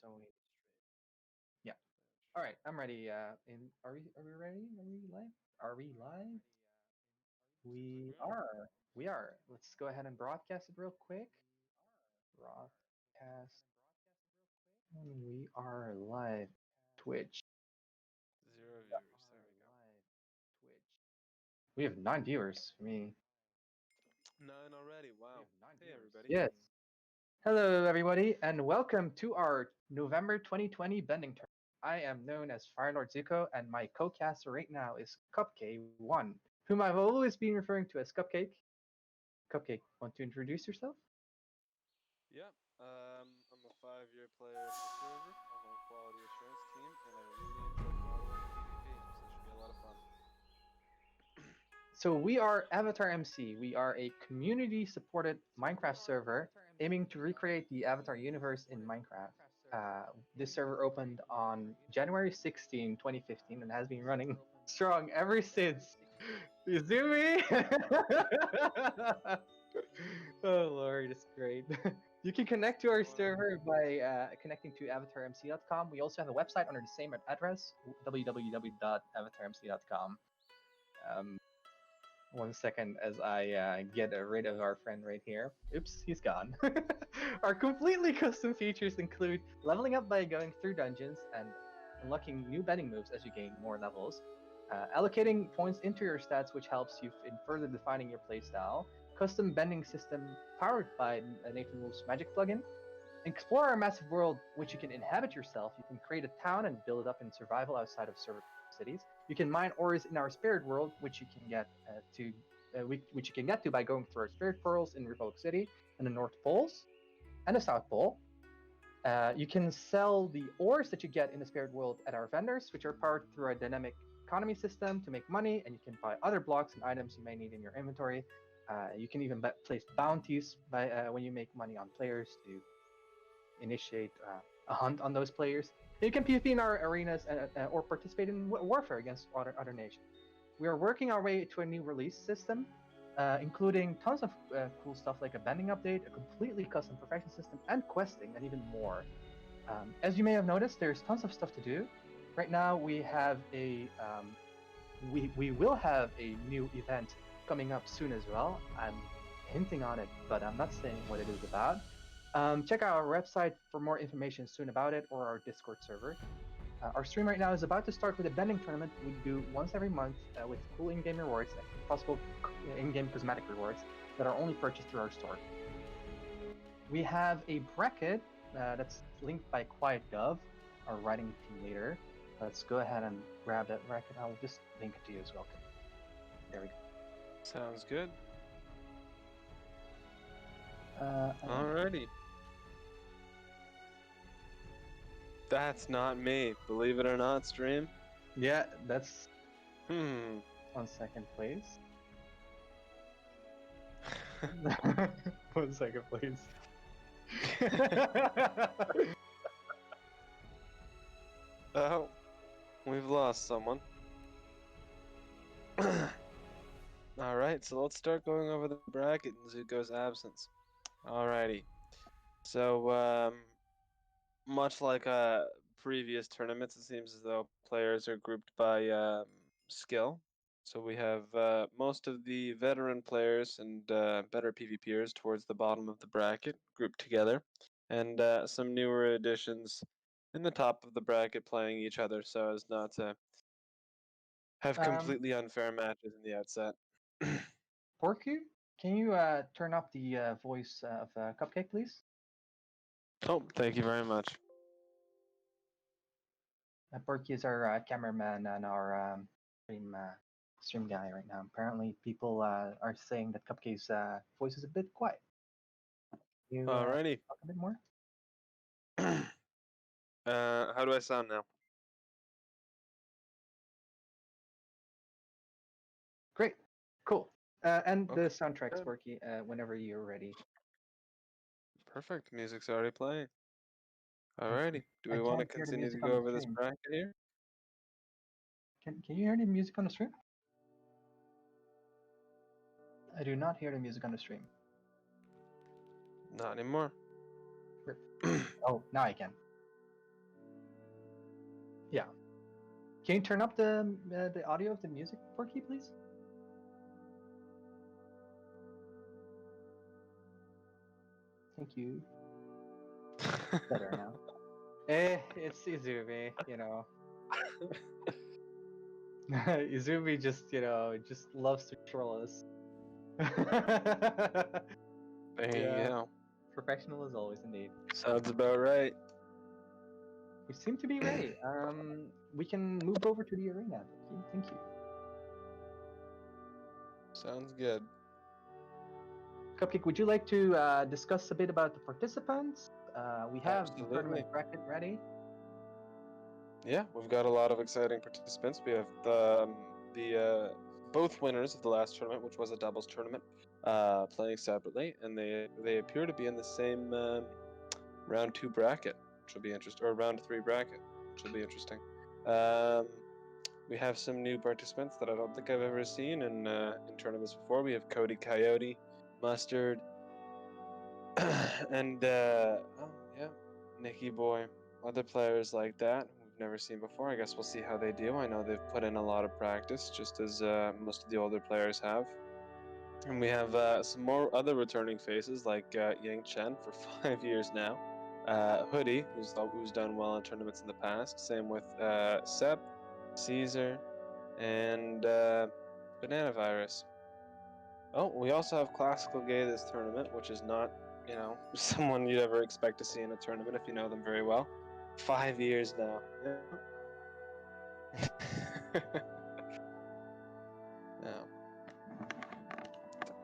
So yeah. All right, I'm ready. Are we ready? Are we live? Are we live? We are. We are. Let's go ahead and broadcast it real quick. Broadcast. And we are live. Twitch. Zero We viewers. There we are go. live. Twitch. We have 9 viewers for me. 9 already. We Wow. have nine Hey, viewers. everybody. Yes. Hello, everybody, and welcome to our November 2020 bending tournament. I am known as Firelord Zuko, and my co-caster right now is Cupcake1, whom I've always been referring to as Cupcake. Cupcake, want to introduce yourself? Yep. I'm a 5-year player of the server. I'm on quality assurance team, and I really enjoy modeling PvP. So this should be a lot of fun. So we are Avatar MC. We are a community-supported Minecraft server aiming to recreate the Avatar universe in Minecraft. This server opened on January 16, 2015, and has been running strong ever since. Izumi! Oh lord, it's great. You can connect to our server by connecting to avatarmc.com. We also have a website under the same address, www.avatarmc.com. Um, 1 second as I get rid of our friend right here. Oops, he's gone. Our completely custom features include leveling up by going through dungeons and unlocking new bending moves as you gain more levels, allocating points into your stats, which helps you in further defining your playstyle, custom bending system powered by Nathan Wolf's Magic plugin, explore our massive world, which you can inhabit yourself. You can create a town and build it up in survival outside of server cities. You can mine ores in our spirit world, which you can get which you can get to by going through our spirit pearls in Republic City and the North Poles and the South Pole. You can sell the ores that you get in the spirit world at our vendors, which are powered through our dynamic economy system to make money, and you can buy other blocks and items you may need in your inventory. You can even place bounties when you make money on players to initiate a hunt on those players. You can PvP in our arenas or participate in warfare against other nations. We are working our way to a new release system, including tons of cool stuff like a bending update, a completely custom profession system, and questing, and even more. As you may have noticed, there's tons of stuff to do. Right now, we have we will have a new event coming up soon as well. I'm hinting on it, but I'm not saying what it is about. Check out our website for more information soon about it, or our Discord server. Our stream right now is about to start with a bending tournament we do once every month with cool in-game rewards and possible in-game cosmetic rewards that are only purchased through our store. We have a bracket that's linked by Quiet Dove, our writing team leader. Let's go ahead and grab that bracket. I'll just link it to you as well. There we go. Sounds good. Uh, Alrighty. That's not me. Believe it or not, stream. yeah, that's Hmm. 1 second, please. 1 second, please. Oh, we've lost someone. Alright, so let's start going over the bracket in Zuko's absence. Alrighty. So, much like previous tournaments, it seems as though players are grouped by skill. So we have most of the veteran players and better PvPers towards the bottom of the bracket grouped together, and some newer additions in the top of the bracket playing each other so as not to have um, completely unfair matches in the outset. Porky, can you turn up the voice of Cupcake, please? Oh, thank you very much. Porky is our cameraman and our stream guy right now. Apparently, people are saying that Cupcake's voice is a bit quiet. Can you Alrighty. talk a bit more? How do I sound now? Great, cool. And the Okay. soundtrack's Good. Porky whenever you're ready. Perfect. Music's already playing. I Alrighty. Do I we want to can't hear the continue to music on go the over this stream. bracket here? Can you hear the music on the stream? I do not hear the music on the stream. Not anymore. Oh, now I can. Yeah. Can you turn up the audio of the music, Porky, please? Thank you. Better now. It's Izumi, you know. Izumi just loves to troll us. There you Yeah, go. professional as always, indeed. Sounds about right. We seem to be ready. We can move over to the arena. Porky. Thank you. Sounds good. Cupcake, would you like to discuss a bit about the participants? We have the Absolutely. tournament bracket ready. Yeah, we've got a lot of exciting participants. We have the both winners of the last tournament, which was a doubles tournament, playing separately, and they appear to be in the same round 2 bracket, which will be interesting, or round 3 bracket, which will be interesting. We have some new participants that I don't think I've ever seen in tournaments before. We have Cody Coyote, Mustard, and Nicky Boy. Other players like that we've never seen before. I guess we'll see how they do. I know they've put in a lot of practice, just as most of the older players have. And we have some more other returning faces like Yang Chen for 5 years now. Hoodie, who's done well in tournaments in the past. Same with Sep, Caesar, and Banana Virus. Oh, we also have Classical Gay this tournament, which is not, someone you'd ever expect to see in a tournament if you know them very well. 5 years now. Yeah.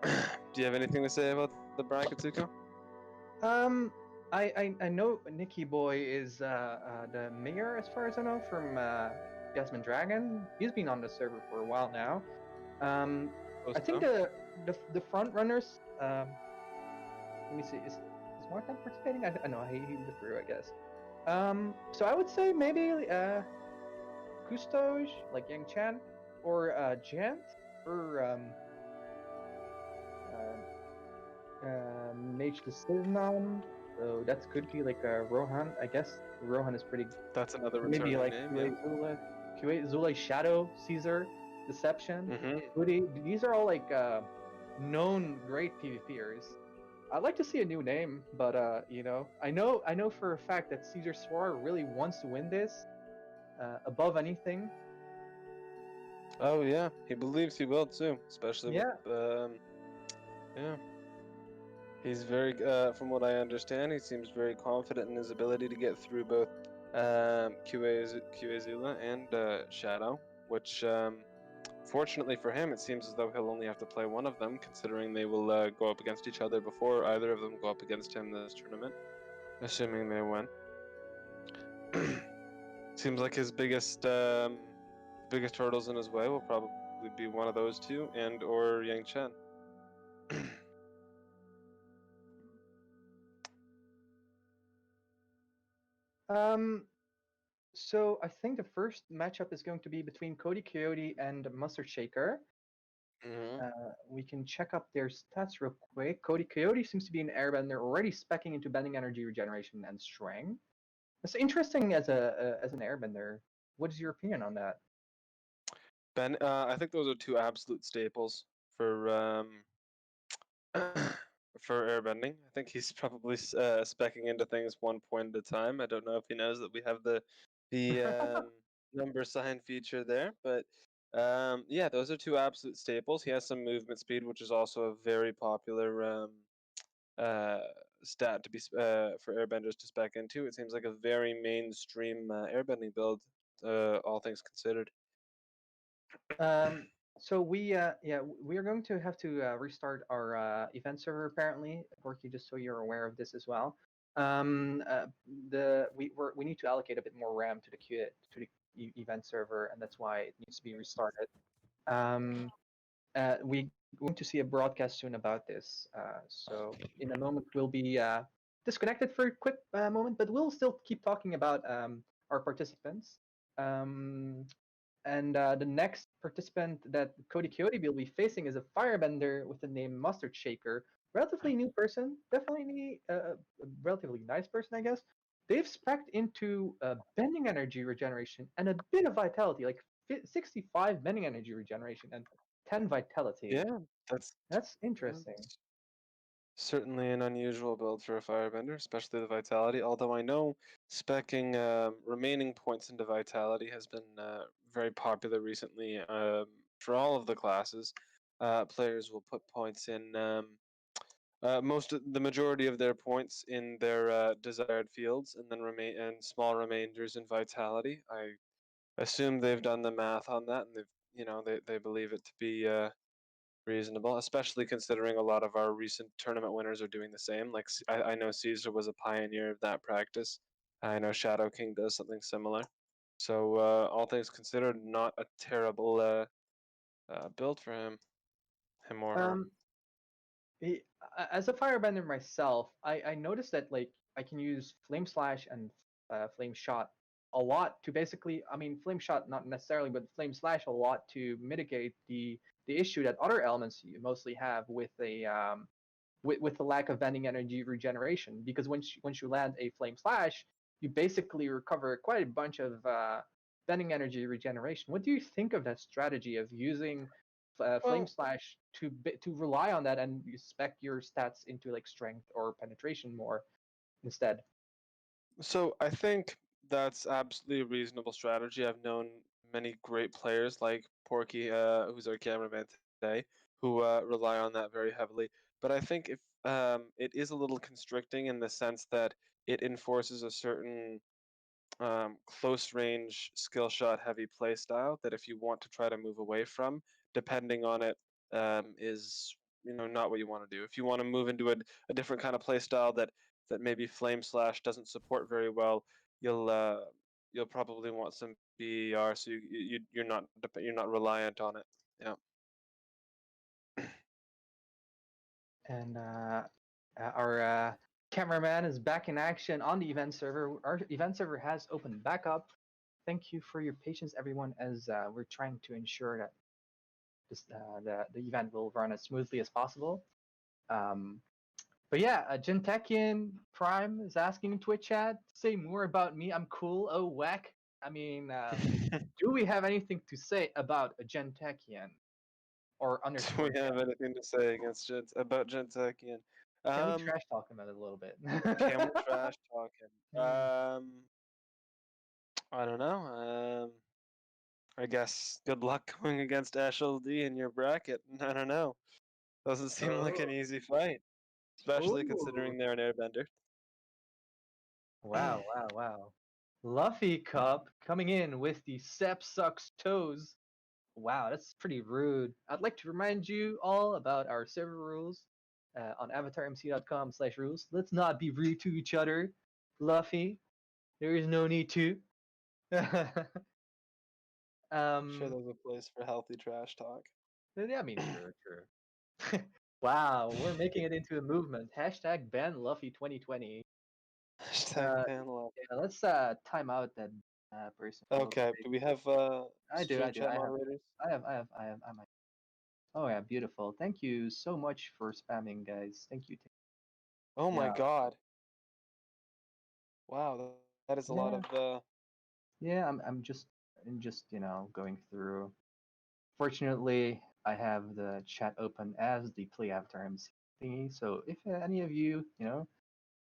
Do you have anything to say about the bracket, Zuko? I know Nicky Boy is the mayor, as far as I know, from Jasmine Dragon. He's been on the server for a while now. I think the front runners. Let me see. Is Martin participating? I know he withdrew, I guess. So I would say maybe Cousteau, like Yang Chan, or Jant, or Mage the Silnan. So that could be like Rohan, I guess. Rohan is pretty. That's another Maybe returning like name. QA Zula, Shadow, Caesar, Deception, Hoodie. These are all like known great PvPers. I'd like to see a new name, but I know for a fact that Caesar Swar really wants to win this above anything. Oh yeah, he believes he will too, especially with yeah. He's very, from what I understand, he seems very confident in his ability to get through both QA Zula and Shadow, which, fortunately for him, it seems as though he'll only have to play one of them, considering they will go up against each other before either of them go up against him this tournament, assuming they win. Seems like his biggest hurdles in his way will probably be one of those two, and or Yang Chen. So I think the first matchup is going to be between Cody Coyote and Mustard Shaker. We can check up their stats real quick. Cody Coyote seems to be an airbender, already speccing into bending energy regeneration and strength. That's interesting as an airbender. What is your opinion on that? Ben, I think those are two absolute staples for for airbending. I think he's probably specking into things one point at a time. I don't know if he knows that we have the number sign feature there, but yeah, those are two absolute staples. He has some movement speed, which is also a very popular stat to be for airbenders to spec into. It seems like a very mainstream airbending build, all things considered. So we are going to have to restart our event server apparently, Porky, just so you're aware of this as well. We need to allocate a bit more RAM to the event server, and that's why it needs to be restarted. We're going to see a broadcast soon about this. So in a moment we'll be disconnected for a quick moment, but we'll still keep talking about our participants. And the next participant that Cody Coyote will be facing is a firebender with the name Mustard Shaker. Relatively new person, definitely a relatively nice person, I guess. they've specced into bending energy regeneration and a bit of vitality, like 65 bending energy regeneration and 10 vitality. Yeah, That's interesting. that's certainly an unusual build for a firebender, especially the vitality. Although I know specking remaining points into vitality has been very popular recently for all of the classes. Players will put points in the majority of their points in their desired fields, and then remain and small remainders in vitality. I assume they've done the math on that, and they believe it to be reasonable, especially considering a lot of our recent tournament winners are doing the same. Like I know Caesar was a pioneer of that practice. I know Shadow King does something similar. So all things considered, not a terrible build for him or her. Um, as a firebender myself, I noticed that like I can use flame slash and flame shot a lot to basically, I mean, flame shot not necessarily, but flame slash a lot to mitigate the issue that other elements you mostly have with with the lack of bending energy regeneration. Because once you land a flame slash, you basically recover quite a bunch of bending energy regeneration. What do you think of that strategy of using flame Well, slash to rely on that and you spec your stats into like strength or penetration more instead? so I think that's absolutely a reasonable strategy. I've known many great players like Porky, who's our cameraman today, who rely on that very heavily. But I think if it is a little constricting in the sense that it enforces a certain close range skill shot heavy play style that if you want to try to move away from, depending on it, is not what you want to do. If you want to move into a different kind of play style that maybe Flame Slash doesn't support very well, you'll uh, you'll probably want some BER, so you're not reliant on it. Yeah. And our cameraman is back in action on the event server. Our event server has opened back up. Thank you for your patience, everyone, as we're trying to ensure that the event will run as smoothly as possible. Um, but yeah, Gentechian Prime is asking in Twitch chat, say more about me. I'm cool. Oh, whack. I mean, do we have anything to say about a Gentechian or Do we underscore have Gen? anything to say about Gentakian? Can we Um, trash talk him a little bit? can we trash talk him? Hmm. I don't know. I guess good luck going against Ashel D in your bracket. I don't know. Doesn't seem like an Oh, easy fight, especially oh, considering they're an airbender. wow, wow, wow. Luffy Cup coming in with the Sep sucks toes. Wow, that's pretty rude. I'd like to remind you all about our server rules on avatarmc.com/rules. Let's not be rude to each other, Luffy. There is no need to. Sure, um, there's a place for healthy trash talk. yeah, I mean, true, true. Wow, we're making it into a movement. Hashtag ban Luffy 2020. Hashtag Uh, ban love. yeah, let's time out that person real Okay, quick. do we have I do, I stream do. chat moderators? I might. Oh yeah, beautiful. Thank you so much for spamming, guys. Thank you. Oh my Yeah, god. Wow, that is a lot yeah, of yeah. I'm just going through. Fortunately, I have the chat open as the play after MC thingy. So if any of you,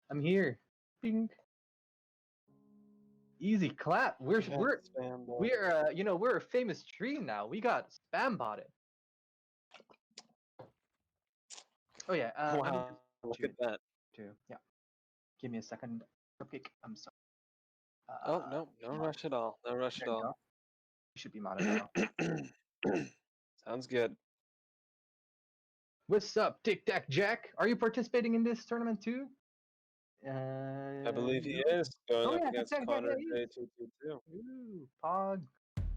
I'm here. Bing. Easy clap. We're you had we're spam we're we're a famous stream now. We got spam botted. Oh yeah. Let me Wow, just look do at it that. too. Yeah. Give me a second. Cupcake. I'm sorry. Oh no, no Mod. rush at all. No rush at There you all. go. You should be modded now. Sounds good. What's up, Tic Tac Jack? Are you participating in this tournament too? I believe he No. is going Oh up yeah, Tic against Tac Jack. Yeah, Connor he is. J222. Ooh,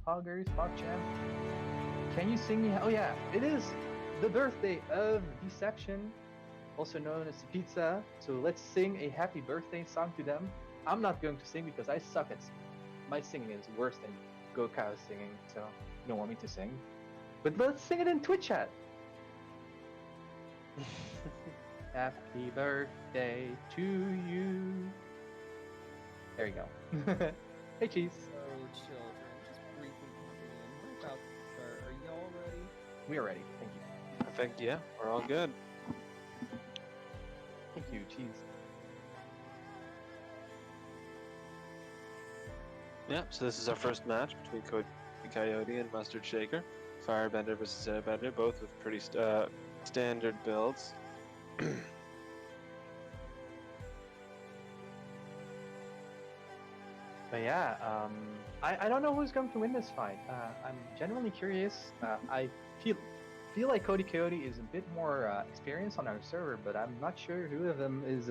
Poggers, PogChamp. Can you sing me? Oh yeah, it is the birthday of Deception, also known as Pizza. So let's sing a happy birthday song to them. I'm not going to sing because I suck at singing. My singing is worse than Gokai's singing, so you don't want me to sing. But let's sing it in Twitch chat. Happy birthday to you. There you go. Hey, Cheese. So, children, just briefly popping in. We're about to start. Are y'all ready? We are ready. Thank you. I think, yeah, we're all good. Thank you, Cheese. Yeah, so this is our first match between Cody Coyote and Mustard Shaker. Firebender versus Airbender, both with pretty standard builds. But yeah, I don't know who's going to win this fight. I'm genuinely curious. I feel like Cody Coyote is a bit more experienced on our server, but I'm not sure who of them is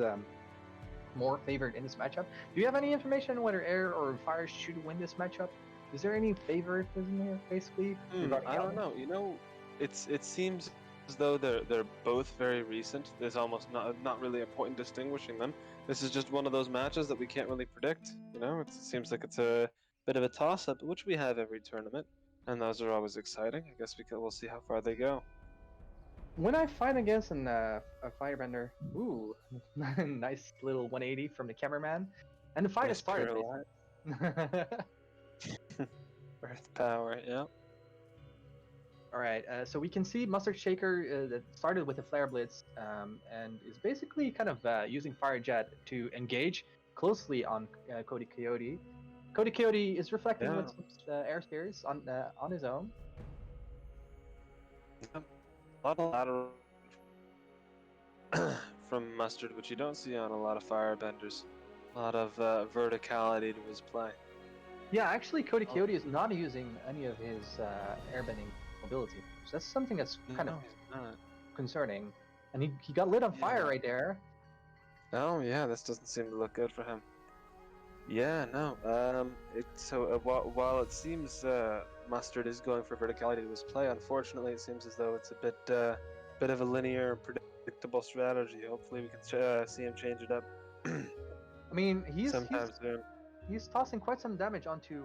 more favored in this matchup. Do you have any information on whether Air or Fire should win this matchup? Is there any favoritism here, basically? regarding I don't Calvin? know. You know, it seems as though they're both very recent. There's almost not really a point in distinguishing them. This is just one of those matches that we can't really predict. You know, it seems like it's a bit of a toss-up, which we have every tournament, and those are always exciting. I guess we'll see how far they go. When I fight against a Firebender, ooh, nice little 180 from the cameraman, and the fight Nice is started. pure Earth power, yeah. All right, so we can see Mustard Shaker that started with a Flare Blitz and is basically kind of using Fire Jet to engage closely on Cody Coyote. Cody Coyote is reflecting with some air spears on his own. A lot of lateral from Mustard, which you don't see on a lot of Firebenders. A lot of verticality to his play. Yeah, actually, Cody Coyote is not using any of his airbending mobility. So that's something that's kind of concerning. And he got lit on fire right there. Oh yeah, this doesn't seem to look good for him. Yeah, no. While it seems Mustard is going for verticality to his play, unfortunately, it seems as though it's a bit of a linear, predictable strategy. Hopefully, we can see him change it up. I mean, he's soon. He's tossing quite some damage onto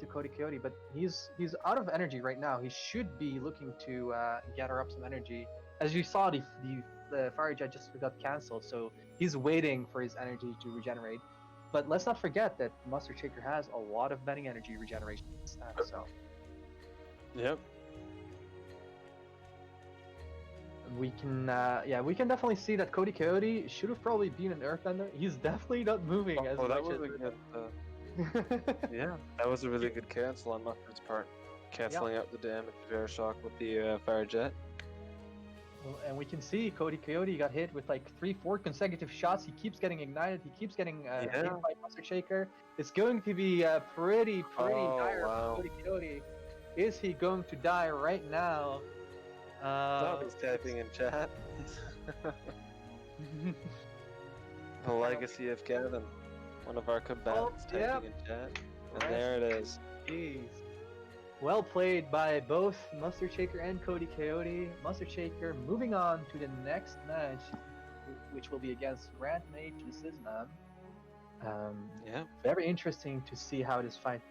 Cody Coyote, but he's out of energy right now. He should be looking to gather up some energy. As you saw, the Fire Jet just got cancelled, so he's waiting for his energy to regenerate. But let's not forget that Mustard Shaker has a lot of bending energy regeneration. So Yep. we can definitely see that Cody Coyote should have probably been an Earthbender. He's definitely not moving as much as. Yeah, that was a really good cancel on Mustard's part, canceling out the damage of Air Shock with the Fire Jet. And we can see Cody Coyote got hit with like 3-4 consecutive shots. He keeps getting ignited. He keeps getting hit by Mustard Shaker. It's going to be pretty dire for Cody Coyote. Is he going to die right now? Bobby's typing in chat. The legacy of Kevin, one of our combatants, typing in chat. And there it is. Jeez. Well played by both Mustard Shaker and Cody Coyote. Mustard Shaker moving on to the next match, which will be against Rant Mage Cisna. Very interesting to see how this fight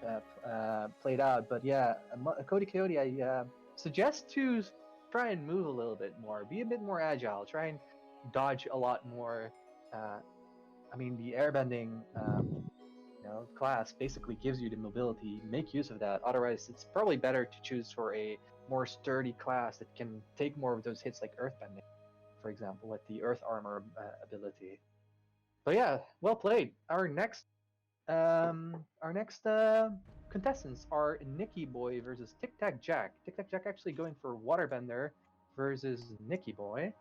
played out. But yeah, Cody Coyote, I suggest to try and move a little bit more, be a bit more agile, try and dodge a lot more. I mean, the airbending class basically gives you the mobility. Make use of that. Otherwise, it's probably better to choose for a more sturdy class that can take more of those hits, like earthbending, for example, with the earth armor ability. But yeah, well played. Our next contestants are Nicky Boy versus Tic Tac Jack. Tic Tac Jack actually going for Waterbender versus Nicky Boy.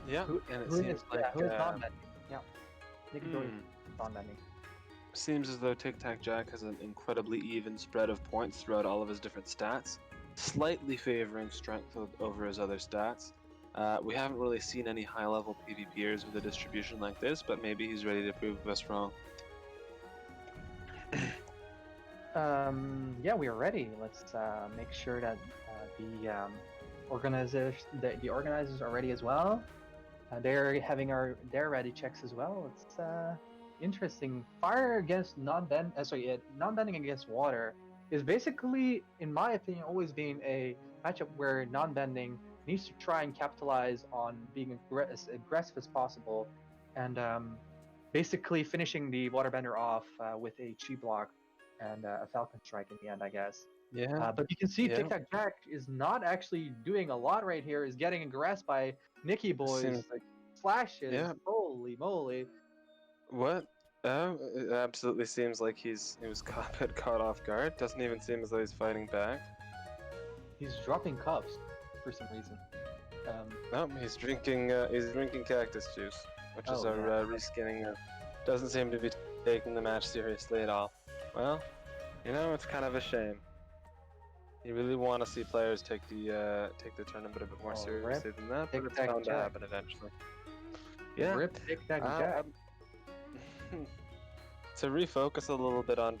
Yeah, and it seems like who is non-bending? Yeah, Nicky Boy non-bending. Seems as though Tic Tac Jack has an incredibly even spread of points throughout all of his different stats, slightly favoring strength over his other stats. We haven't really seen any high-level PvPers with a distribution like this, but maybe he's ready to prove us wrong. Yeah, we are ready. Let's make sure that the organizers are ready as well. They're having their ready checks as well. It's interesting. Fire against non-bending against water is basically, in my opinion, always been a matchup where non-bending needs to try and capitalize on being as aggressive as possible, and basically finishing the waterbender off with a chi block and a falcon strike in the end, I guess. Yeah. But you can see Yeah. Tic Tac Jack is not actually doing a lot right here. Is getting aggressed by Nicky Boy's Seems like slashes. yeah. Holy moly! What? It absolutely seems like he was caught off guard. Doesn't even seem as though he's fighting back. He's dropping cups for some reason. No, he's drinking cactus juice, which is Oh, a reskinning. Doesn't seem to be taking the match seriously at all. Well, it's kind of a shame. You really want to see players take the tournament a bit more Oh, seriously than that, but Tic it's Tac bound to Jack. happen eventually. Rip Tic Tac Jack. To refocus a little bit on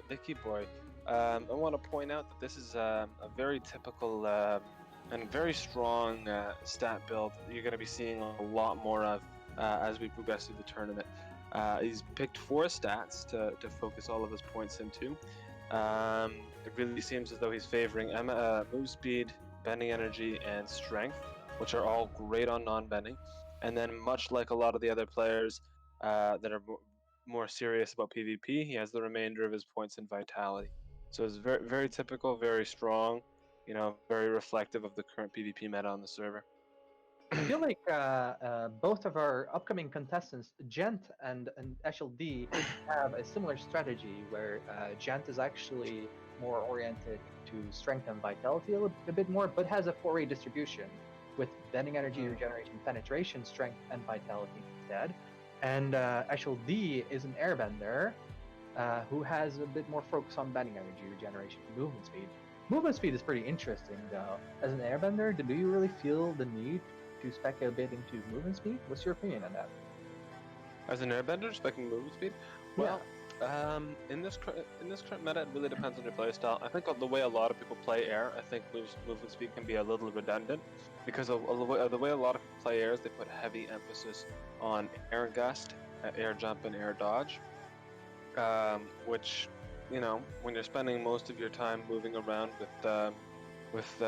Nicky Boy, I want to point out that this is a very typical and very strong stat build that you're going to be seeing a lot more of as we progress through the tournament. He's picked 4 stats to focus all of his points into. It really seems as though he's favoring move speed, bending energy, and strength, which are all great on non-bending. And then, much like a lot of the other players that are more serious about PvP, he has the remainder of his points in vitality. So it's very, very typical, very strong, very reflective of the current PvP meta on the server. I feel like both of our upcoming contestants, Gent and Eshel D, have a similar strategy where Gent is actually more oriented to strength and vitality a bit more, but has a 4-way distribution with bending energy, regeneration, penetration, strength, and vitality instead. And Eshel D is an airbender who has a bit more focus on bending energy, regeneration, movement speed. Movement speed is pretty interesting though. As an airbender, do you really feel the need to spec a bit into movement speed? What's your opinion on that? As an airbender, specking movement speed? Well, in this current meta, it really depends on your playstyle. I think the way a lot of people play air, I think movement speed can be a little redundant because of the way a lot of people play air is they put heavy emphasis on air gust, air jump, and air dodge, which when you're spending most of your time moving around with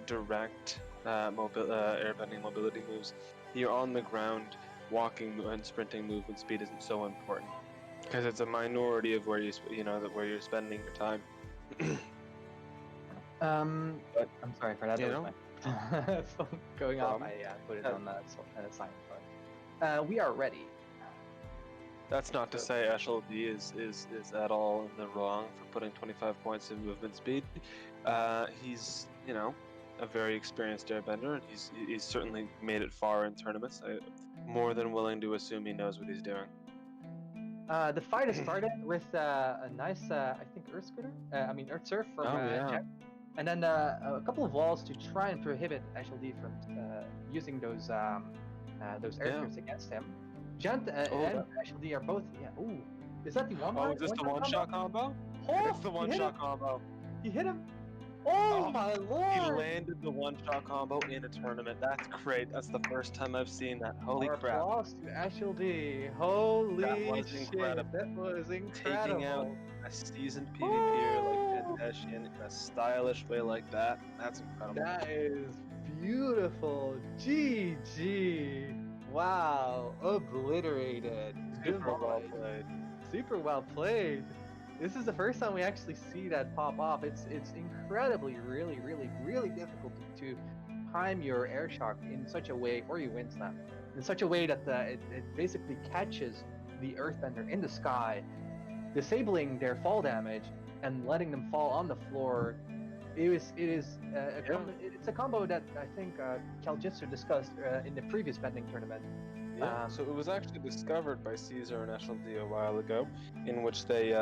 direct airbending mobility moves, you're on the ground. Walking and sprinting movement speed isn't so important because it's a minority of where where you're spending your time. But I'm sorry for that. That was my going off. I put it on silent mode. We are ready. That's not to say Eshel D is at all in the wrong for putting 25 points in movement speed. He's a very experienced airbender, and he's certainly made it far in tournaments. I'm more than willing to assume he knows what he's doing. The fight has started with a nice, I think, Earth Surf from Jack. And then a couple of walls to try and prohibit Eshel D from using those airstrips against him. Gent and Eshel D are both. Ooh, is that the one? Oh, is this the one-shot combo? Oh, it's the one-shot combo. He hit him. Oh my lord! He landed the one-shot combo in a tournament. That's great. That's the first time I've seen that. Holy crap! Applause to Eshel D. Holy shit! Incredible. That was incredible. Taking out a seasoned PvPer like Gentesh in a stylish way like that. That's incredible. That is beautiful. GG. Wow. Obliterated. Super well played. Super well played. This is the first time we actually see that pop off. It's incredibly, really, really, really difficult to time your air shock in such a way, or you wind slam, in such a way that it basically catches the earthbender in the sky, disabling their fall damage and letting them fall on the floor. It's a combo that I think Kaljitsu discussed in the previous bending tournament. Yeah, so it was actually discovered by Caesar and Eshel D a while ago, in which they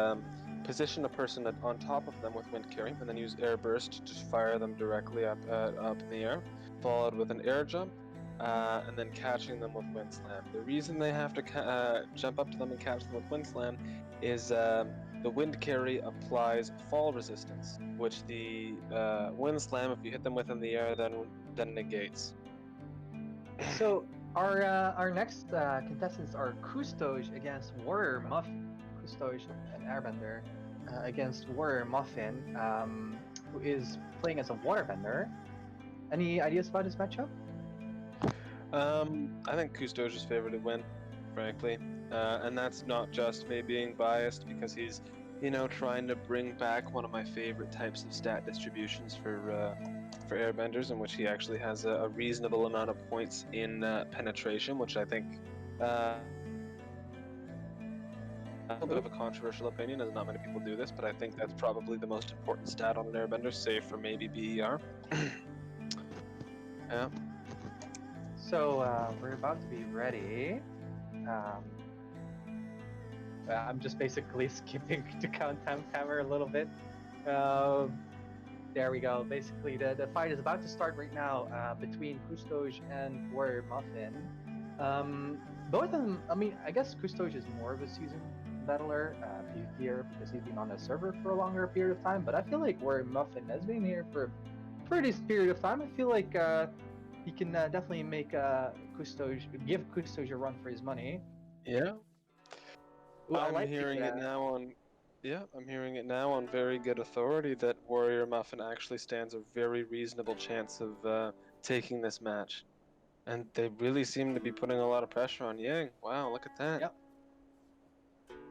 position a person on top of them with wind carry, and then use air burst to fire them directly up in the air, followed with an air jump, and then catching them with wind slam. The reason they have to jump up to them and catch them with wind slam is the wind carry applies fall resistance, which the wind slam, if you hit them within the air, then negates. So our next contestants are Kustoj against Warrior Muffin. Kustoj, an airbender, against Warrior Muffin, who is playing as a waterbender. Any ideas about this matchup? I think Cousteau's is favored to win, frankly, and that's not just me being biased because he's, trying to bring back one of my favorite types of stat distributions for airbenders, in which he actually has a reasonable amount of points in penetration, which I think. A little bit of a controversial opinion, as not many people do this, but I think that's probably the most important stat on an airbender, save for maybe BER. Yeah. So we're about to be ready. I'm just basically skipping the countdown timer a little bit. There we go. Basically, the fight is about to start right now between Cousteau and Warrior Muffin. Both of them, I mean, I guess Cousteau is more of a seasoned battler, PvPer, because he's been on the server for a longer period of time, but I feel like Warrior Muffin has been here for a pretty period of time. I feel like he can definitely make give Cousteau a run for his money. Yeah. Ooh, I'm hearing it now on very good authority that Warrior Muffin actually stands a very reasonable chance of taking this match. And they really seem to be putting a lot of pressure on Yang. Wow, look at that. Yep.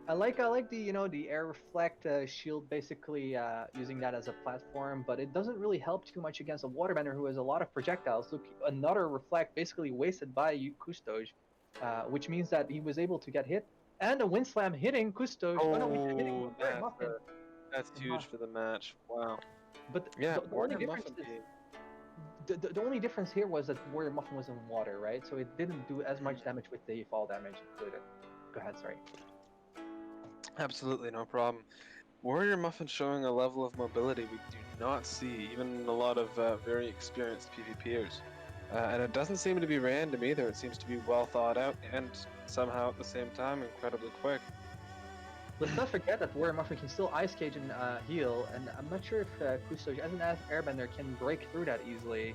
I like the the air reflect shield, basically using that as a platform, but it doesn't really help too much against a waterbender who has a lot of projectiles. Look, another reflect basically wasted by Cousteau, which means that he was able to get hit, and a wind slam hitting Cousteau. Hitting Muffin. That's huge for the match. Wow. But yeah, the only difference is the only difference here was that Warrior Muffin was in water, right? So it didn't do as much damage with the fall damage included. Go ahead, sorry. Absolutely, no problem. Warrior Muffin showing a level of mobility we do not see, even in a lot of very experienced PvPers. And it doesn't seem to be random either. It seems to be well thought out and somehow at the same time incredibly quick. Let's not forget that Warrior Muffin can still Ice Cage and heal, and I'm not sure if Cousteau, as an airbender, can break through that easily.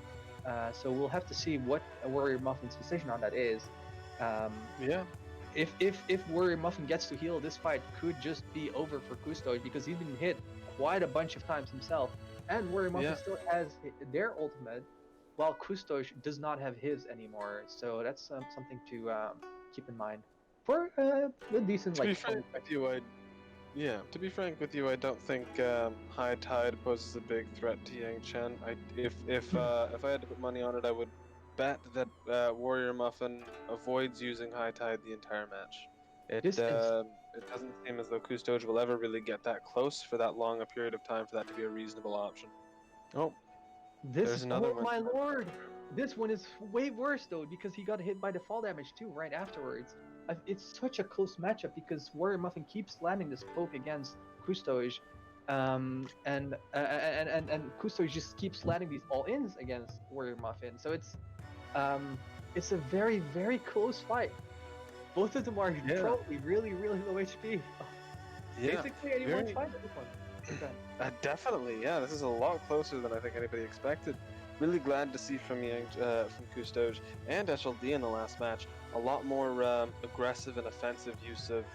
So we'll have to see what Warrior Muffin's decision on that is. Yeah. If Warrior Muffin gets to heal, this fight could just be over for Cousteau because he's been hit quite a bunch of times himself, and Warrior Muffin still has their ultimate, while Cousteau does not have his anymore. So that's something to keep in mind for a decent to be frank with you, I don't think High Tide poses a big threat to Yang Chen. If I had to put money on it, I would bet that Warrior Muffin avoids using High Tide the entire match. It doesn't seem as though Cousteau will ever really get that close for that long a period of time for that to be a reasonable option. Oh, there's another one. My lord! This one is way worse though, because he got hit by the fall damage too right afterwards. It's such a close matchup because Warrior Muffin keeps landing this poke against Cousteau, and Cousteau just keeps landing these all-ins against Warrior Muffin. So it's a very, very close fight. Both of them are probably really, really low HP. Basically, anyone's fight at this one. Definitely, yeah. This is a lot closer than I think anybody expected. Really glad to see from Cousteau and HLD in the last match a lot more aggressive and offensive use of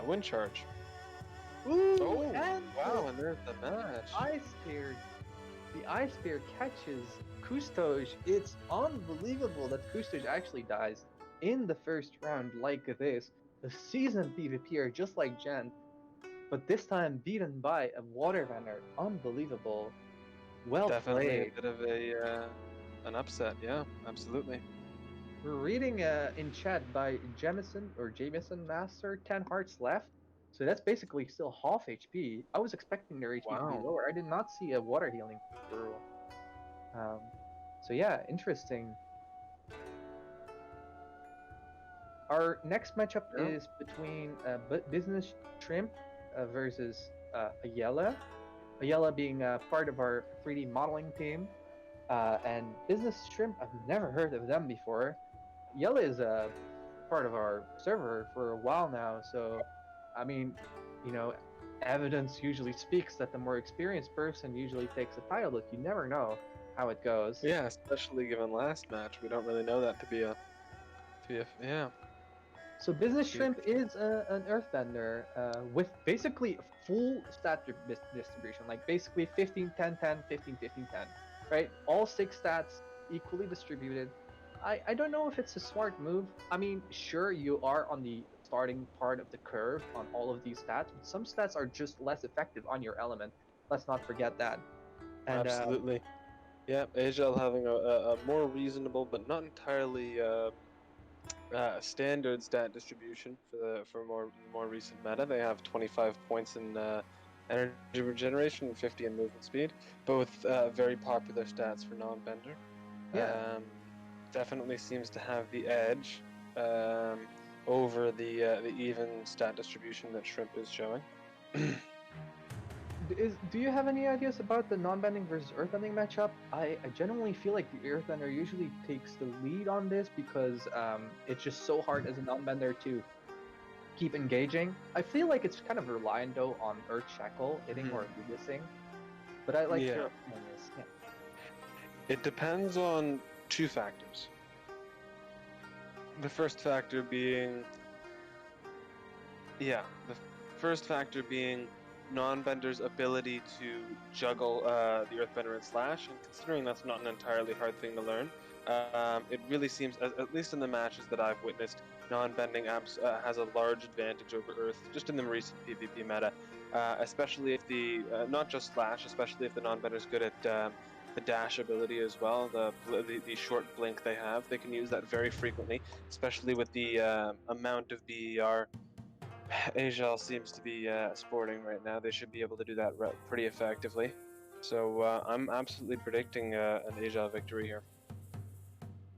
wind charge. Ooh, and there's the match. The Ice Spear catches Cousteau. It's unbelievable that Cousteau actually dies in the first round like this. A seasoned PvPer just like Gent, but this time beaten by a waterbender. Unbelievable. Well Definitely played. A bit of an upset, yeah, absolutely. We're reading in chat by Jamison Master, 10 hearts left. So that's basically still half HP. I was expecting their HP to be lower. I did not see a water healing through. So yeah, interesting. Our next matchup is between Business Shrimp versus Ayala. Ayala being part of our 3D modeling team. And Business Shrimp, I've never heard of them before. Ayala is part of our server for a while now, so I mean, evidence usually speaks that the more experienced person usually takes the title, but you never know how it goes. Yeah, especially given last match, we don't really know that to be a So Business Shrimp is an earthbender with basically full stat distribution, like basically 15-10-10, 15-15-10. right? All 6 stats equally distributed. I don't know if it's a smart move. I mean, sure, you are on the starting part of the curve on all of these stats, but some stats are just less effective on your element. Let's not forget that. And Absolutely. Yeah, Agel having a more reasonable but not entirely standard stat distribution for more recent meta. They have 25 points in energy regeneration and 50 in movement speed, both very popular stats for non-bender. yeah, Definitely seems to have the edge um, over the even stat distribution that Shrimp is showing. do you have any ideas about the non-bending versus earthbending matchup? I genuinely feel like the earthbender usually takes the lead on this because it's just so hard as a non-bender to keep engaging. I feel like it's kind of reliant though on Earth Shackle hitting or resisting. But I like Yeah. your opinion on this. Yeah. It depends on two factors. The first factor being, yeah, the first factor being non-bender's ability to juggle the Earthbender and Slash, and considering that's not an entirely hard thing to learn, it really seems, at least in the matches that I've witnessed, non-bending has a large advantage over Earth, just in the recent PvP meta, especially if not just Slash, especially if the non-bender's good at the dash ability as well, the short blink they have. They can use that very frequently, especially with the amount of BER Agel seems to be sporting right now. They should be able to do that pretty effectively. So I'm absolutely predicting an Agel victory here.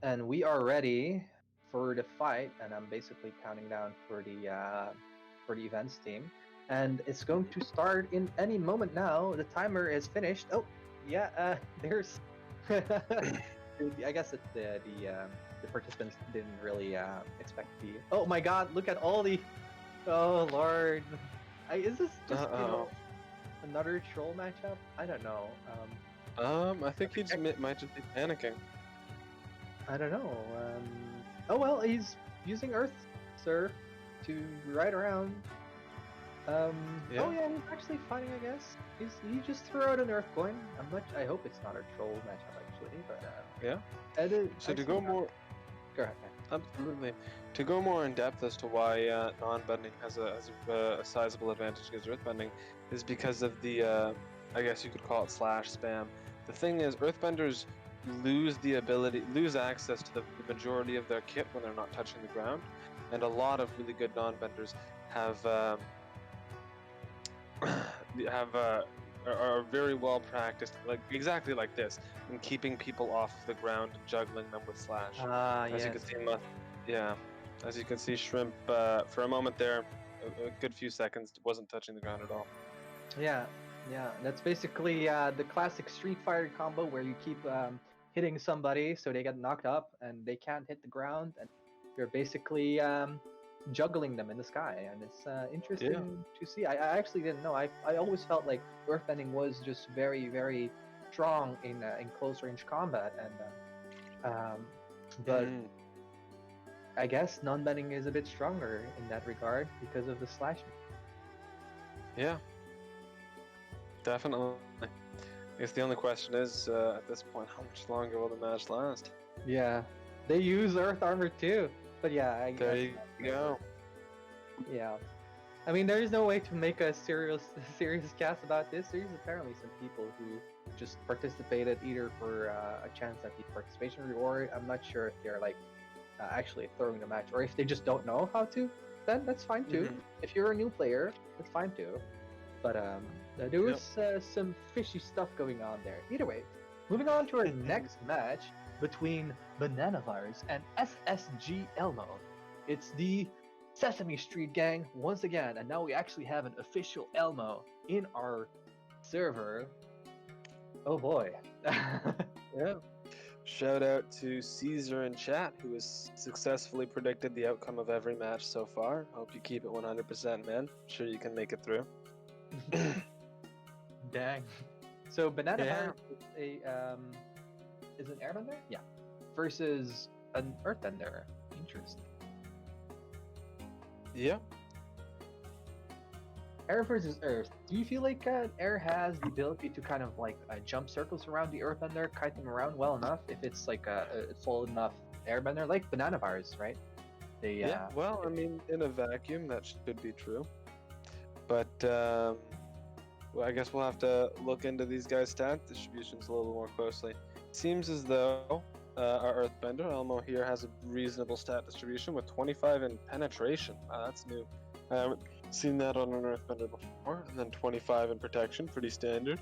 And we are ready for the fight, and I'm basically counting down for the events team. And it's going to start in any moment now. The timer is finished. Oh, yeah, there's I guess that the participants didn't really expect the. Oh my God! Look at all the. Oh Lord! Is this just another troll matchup? I don't know. I think he might just be panicking. I don't know. Oh well, he's using Earth Surf to ride around. Yeah. Oh yeah, he's actually fighting. I guess he just threw out an Earth coin. I hope it's not a troll matchup actually, but yeah. So to go more. Go ahead. Absolutely. To go more in depth as to why non-bending has a sizable advantage against earthbending is because of the, I guess you could call it slash spam. The thing is, earthbenders lose access to the majority of their kit when they're not touching the ground, and a lot of really good non-benders are very well practiced, like exactly like this, in keeping people off of the ground and juggling them with slash. As you can see, as you can see, Shrimp for a moment there, a good few seconds, wasn't touching the ground at all. Yeah, that's basically the classic Street Fighter combo where you keep hitting somebody so they get knocked up and they can't hit the ground, and you're basically juggling them in the sky, and it's interesting to see. I actually didn't know. I always felt like earthbending was just very very strong in close range combat, and but I guess non-bending is a bit stronger in that regard because of the slashing. Yeah, definitely. I guess the only question is at this point, how much longer will the match last? Yeah, they use Earth Armor too, but yeah, there you go. Yeah, I mean, there is no way to make a serious cast about this. There's apparently some people who just participated either for a chance at the participation reward. I'm not sure if they're like actually throwing the match, or if they just don't know how to. Then that's fine too. If you're a new player, that's fine too. But there was some fishy stuff going on there. Either way, moving on to our next match between Bananavars and SSG Elmo. It's the Sesame Street gang once again, and now we actually have an official Elmo in our server. Oh boy. Yeah. Shout out to Caesar in chat, who has successfully predicted the outcome of every match so far. Hope you keep it 100%, man. Sure you can make it through. Dang. So Bananavars is an airbender? Yeah. Versus an earthbender. Interesting. Yeah. Air versus Earth. Do you feel like Air has the ability to kind of like jump circles around the Earthbender, kite them around well enough if it's like a solid enough Airbender, like Banana Virus, right? They Yeah, well, I mean, in a vacuum, that should be true. But well, I guess we'll have to look into these guys' stat distributions a little more closely. Seems as though our Earthbender, Elmo here, has a reasonable stat distribution with 25 in penetration. That's new. I haven't seen that on an Earthbender before. And then 25 in protection, pretty standard.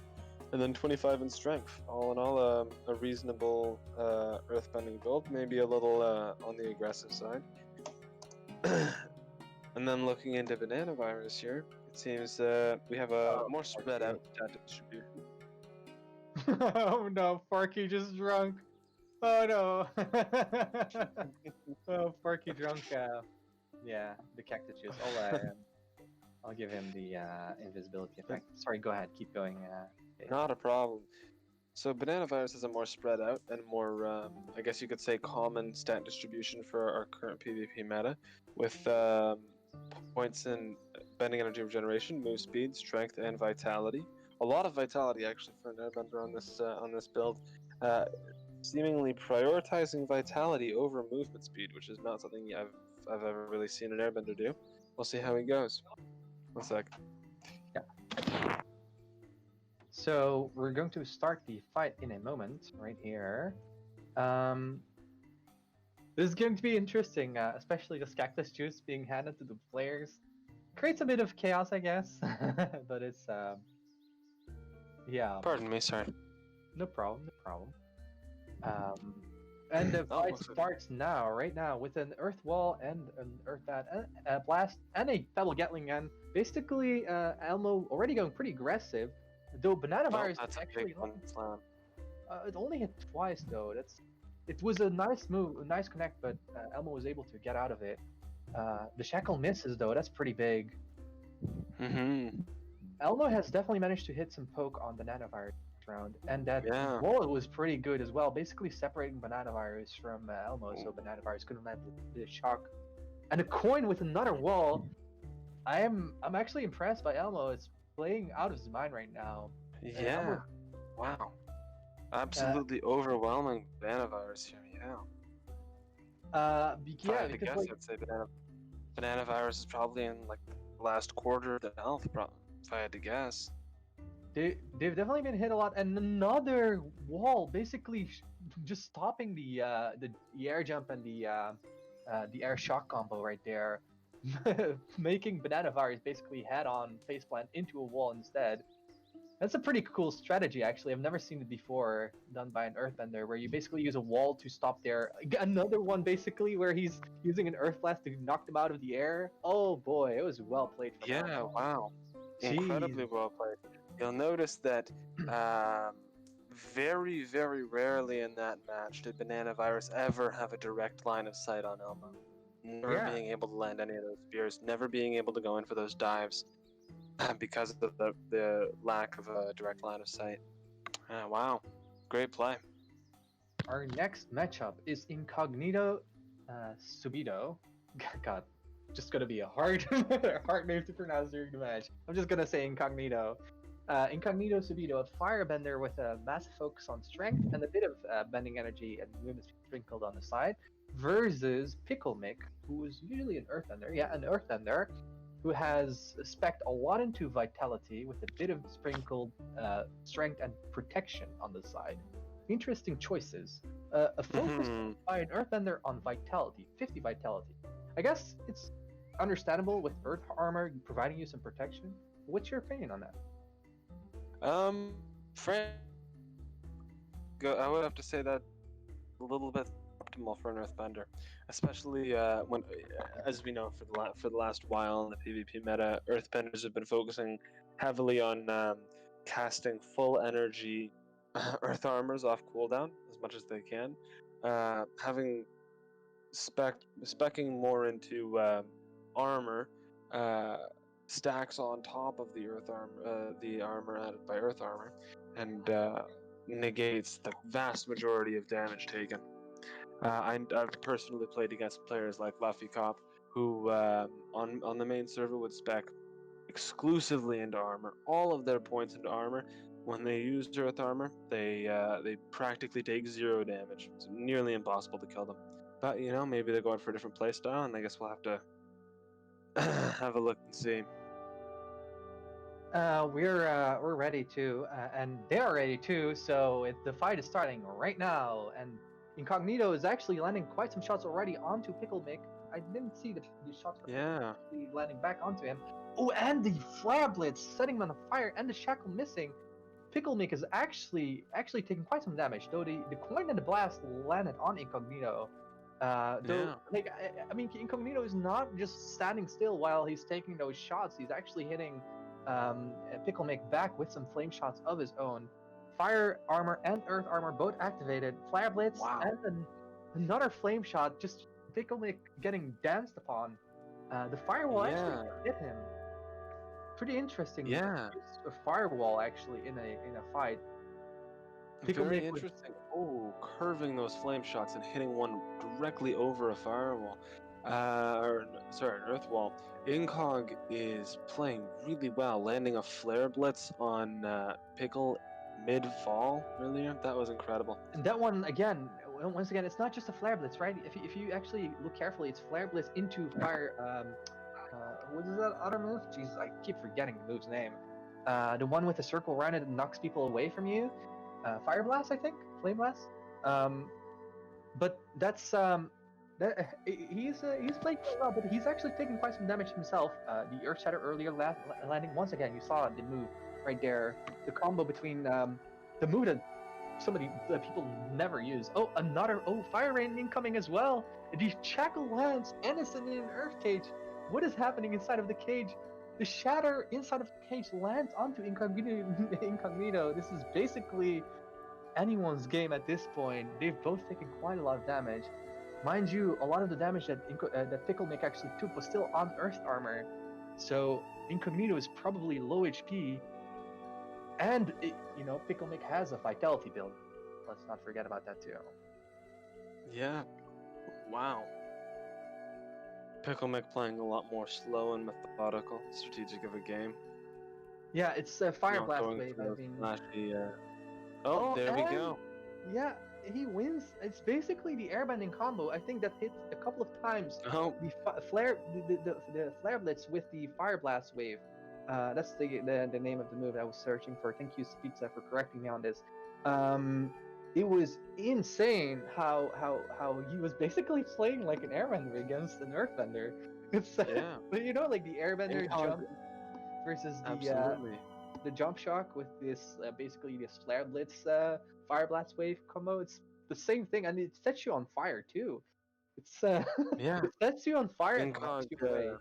And then 25 in strength. All in all, a reasonable Earthbending build, maybe a little on the aggressive side. And then looking into Banana Virus here, it seems we have a more spread out stat distribution. Oh no, Forky just drunk. Oh no. Oh, Forky drunk. Yeah, the cactus juice. I'll give him the invisibility effect. Sorry, go ahead. Keep going. Dave. Not a problem. So Banana Virus is a more spread out and more, I guess you could say, common stat distribution for our current PvP meta, with points in bending energy regeneration, move speed, strength, and vitality. A lot of vitality actually for an airbender on this build. Seemingly prioritizing vitality over movement speed, which is not something I've ever really seen an airbender do. We'll see how he goes. 1 sec. So we're going to start the fight in a moment, right here. This is going to be interesting, especially the cactus juice being handed to the players. Creates a bit of chaos, I guess, but it's yeah. Pardon me, sorry. No problem, no problem. And the fight starts now, right now, with an Earth Wall and an Earth Blast and a Pebble Gatling gun. Basically, Elmo already going pretty aggressive, though Banana Virus actually it only hit twice though. It was a nice move, a nice connect, but Elmo was able to get out of it. The Shackle misses though. That's pretty big. Elmo has definitely managed to hit some poke on Banana Virus round, and that wall was pretty good as well, basically separating Banana Virus from Elmo, so Banana Virus couldn't land the shock. And a coin with another wall. I'm actually impressed by Elmo. It's playing out of his mind right now. Yeah. Wow. Absolutely overwhelming Banana Virus here. Yeah. Because like, I'd say Banana Virus is probably in like the last quarter of the health, if I had to guess. They've definitely been hit a lot, and another wall basically just stopping the air jump and the air shock combo right there, making Banana Virus basically head on faceplant into a wall instead. That's a pretty cool strategy, actually. I've never seen it before done by an Earthbender, where you basically use a wall to stop their... Another one, basically, where he's using an Earth Blast to knock them out of the air. Oh boy, it was well played from Yeah, Elmo. wow. Jeez. Incredibly well played. You'll notice that very, very rarely in that match did Banana Virus ever have a direct line of sight on Elmo. Never being able to land any of those spears, never being able to go in for those dives because of the lack of a direct line of sight. Wow, great play. Our next matchup is Incognito Subito. God, just gonna be a hard name to pronounce during the match. I'm just gonna say Incognito. Incognito Subito, a firebender with a massive focus on strength and a bit of bending energy and movement sprinkled on the side, versus Pickle Mick, who is usually an earthbender. Yeah, an earthbender who has spec'd a lot into vitality with a bit of sprinkled strength and protection on the side. Interesting choices. A focus by an earthbender on vitality, 50 vitality. I guess it's understandable with earth armor providing you some protection. What's your opinion on that? I would have to say that a little bit optimal for an earthbender, especially when, as we know, for the last while in the PvP meta, earthbenders have been focusing heavily on casting full energy earth armors off cooldown as much as they can, having specking more into armor stacks on top of the armor added by earth armor, and negates the vast majority of damage taken. I've personally played against players like Luffy Cop, who on the main server would spec exclusively into armor, all of their points into armor. When they use Earth armor, they practically take 0 damage. It's nearly impossible to kill them. But you know, maybe they're going for a different playstyle, and I guess we'll have to have a look and see. We're ready too, and they're ready too. So the fight is starting right now, and Incognito is actually landing quite some shots already onto Pickle Mick. I didn't see the shots Yeah. actually landing back onto him. Oh, and the Flare Blitz setting him on fire, and the Shackle missing. Pickle Mick is actually taking quite some damage, though the coin and the blast landed on Incognito. Though, like, I mean, Incognito is not just standing still while he's taking those shots. He's actually hitting Pickle Mick back with some flame shots of his own. Fire armor and earth armor both activated. Flare Blitz and another flame shot. Just Pickle Mick getting danced upon. The firewall actually hit him. Pretty interesting. Yeah. A firewall actually in a fight. Very interesting. Oh, curving those flame shots and hitting one directly over a firewall. An earth wall. Incog is playing really well, landing a flare blitz on Pickle mid-fall earlier. That was incredible. And that one again, once again, it's not just a flare blitz, right? If you actually look carefully, it's flare blitz into fire. What is that other move? Jesus, I keep forgetting the move's name. The one with the circle around it that knocks people away from you. Fire blast, I think. Flame blast. But that's he's playing quite well, but he's actually taking quite some damage himself. The Earth Shatter earlier landing once again. You saw the move right there. The combo between the move that people never use. Oh, another Fire Rain incoming as well. The Shackle lands innocent in an Earth cage. What is happening inside of the cage? The Shatter inside of the cage lands onto Incognito. This is basically anyone's game at this point. They've both taken quite a lot of damage. Mind you, a lot of the damage that Pickle Mick actually took was still on Earth armor. So Incognito is probably low HP. And, Pickle Mick has a Vitality build. Let's not forget about that too. Yeah. Wow. Pickle Mick playing a lot more slow and methodical, strategic of a game. Yeah, it's a Fire Blast wave. There we go. Yeah, he wins. It's basically the airbending combo. I think that hits a couple of times. Oh. The Flare Blitz with the Fire Blast wave. That's the name of the move I was searching for. Thank you, Pizza, for correcting me on this. It was insane how he was basically playing like an airbender against an earthbender. It's but like the airbender jump versus the jump shock with this basically this Flare Blitz Fire Blast wave combo. It's the same thing, and it sets you on fire too. It's it sets you on fire and knocks you away.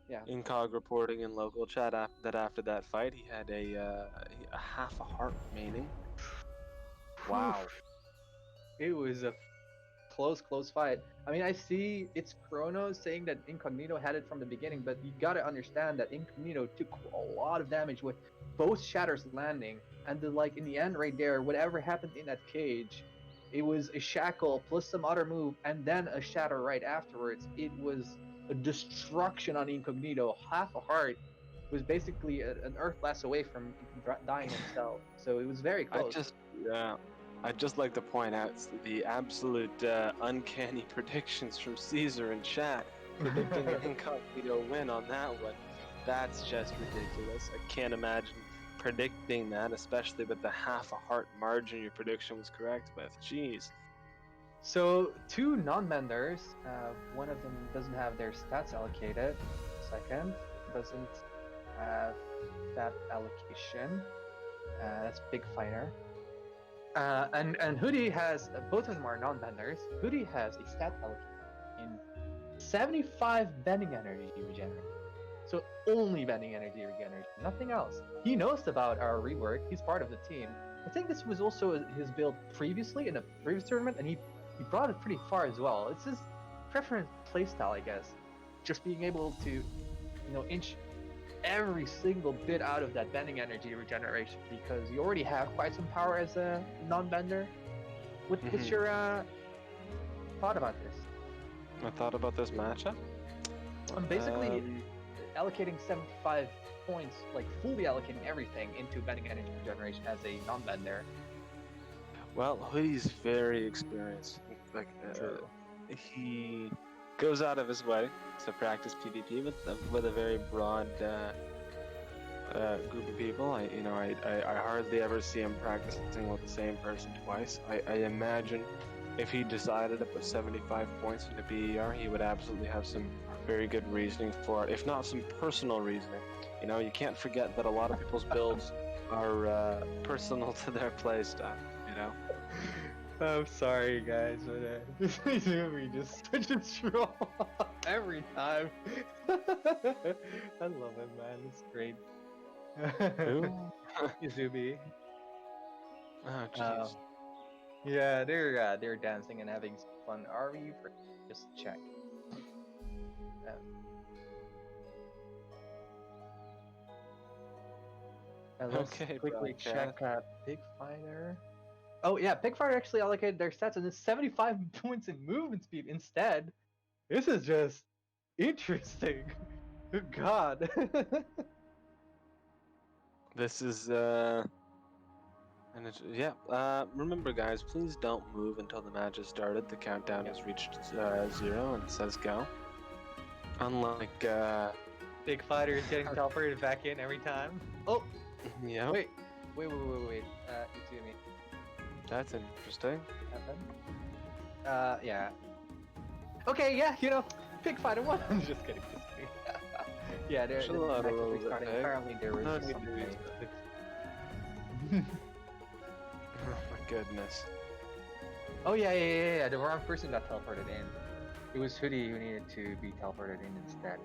Yeah. Incog reporting in local chat that after that fight he had a half a heart remaining. Wow. It was a close fight. I mean, I see it's Chrono saying that Incognito had it from the beginning, but you gotta understand that Incognito took a lot of damage with both Shatters landing, and in the end right there, whatever happened in that cage, it was a Shackle plus some other move, and then a Shatter right afterwards. It was a destruction on Incognito. Half a heart was basically an Earth Blast away from dying himself. So it was very close. I'd just like to point out the absolute uncanny predictions from Caesar and chat, predicting an Incognito win on that one. That's just ridiculous. I can't imagine predicting that, especially with the half a heart margin your prediction was correct with. Jeez. So, two non-benders, one of them doesn't have their stats allocated, second doesn't have that allocation, that's Big Fighter. And Hoodie has, both of them are non-benders. Hoodie has a stat allocation in 75 bending energy regeneration. So only bending energy regeneration, nothing else. He knows about our rework, he's part of the team. I think this was also his build previously in a previous tournament, and he brought it pretty far as well. It's his preference playstyle, I guess. Just being able to, inch every single bit out of that bending energy regeneration, because you already have quite some power as a non-bender. What's your thought about this? My thought about this matchup? I'm basically allocating 75 points, like fully allocating everything into bending energy regeneration as a non-bender. Well, Hoodie's very experienced. Like, he goes out of his way to practice PvP with a very broad group of people. I hardly ever see him practicing with the same person twice. I imagine if he decided to put 75 points into BER, he would absolutely have some very good reasoning for it, if not some personal reasoning. You know, you can't forget that a lot of people's builds are personal to their playstyle, you know? I'm sorry, guys, but Izumi just switches troll every time. I love him, man. It's great. Who? Izumi. Oh, jeez. Yeah, they're dancing and having some fun. Are we? Just check. Let's Okay, quickly broadcast. check Pig Fighter. Oh yeah, Pig Fighter actually allocated their stats and it's 75 points in movement speed instead. This is just interesting. Good God. This is remember guys, please don't move until the match has started. The countdown has reached 0 and it says go. Unlike Pig Fighter is getting teleported back in every time. Oh, yeah, wait. Izumi. that's interesting. Yeah. Okay, yeah, you know, Pig Fighter won. I'm just kidding. Yeah, they're Chill out a little bit, restarting. Pig. Apparently there was No need to something. use Oh my goodness. Oh yeah. The wrong person got teleported in. It was Hoodie who needed to be teleported in instead.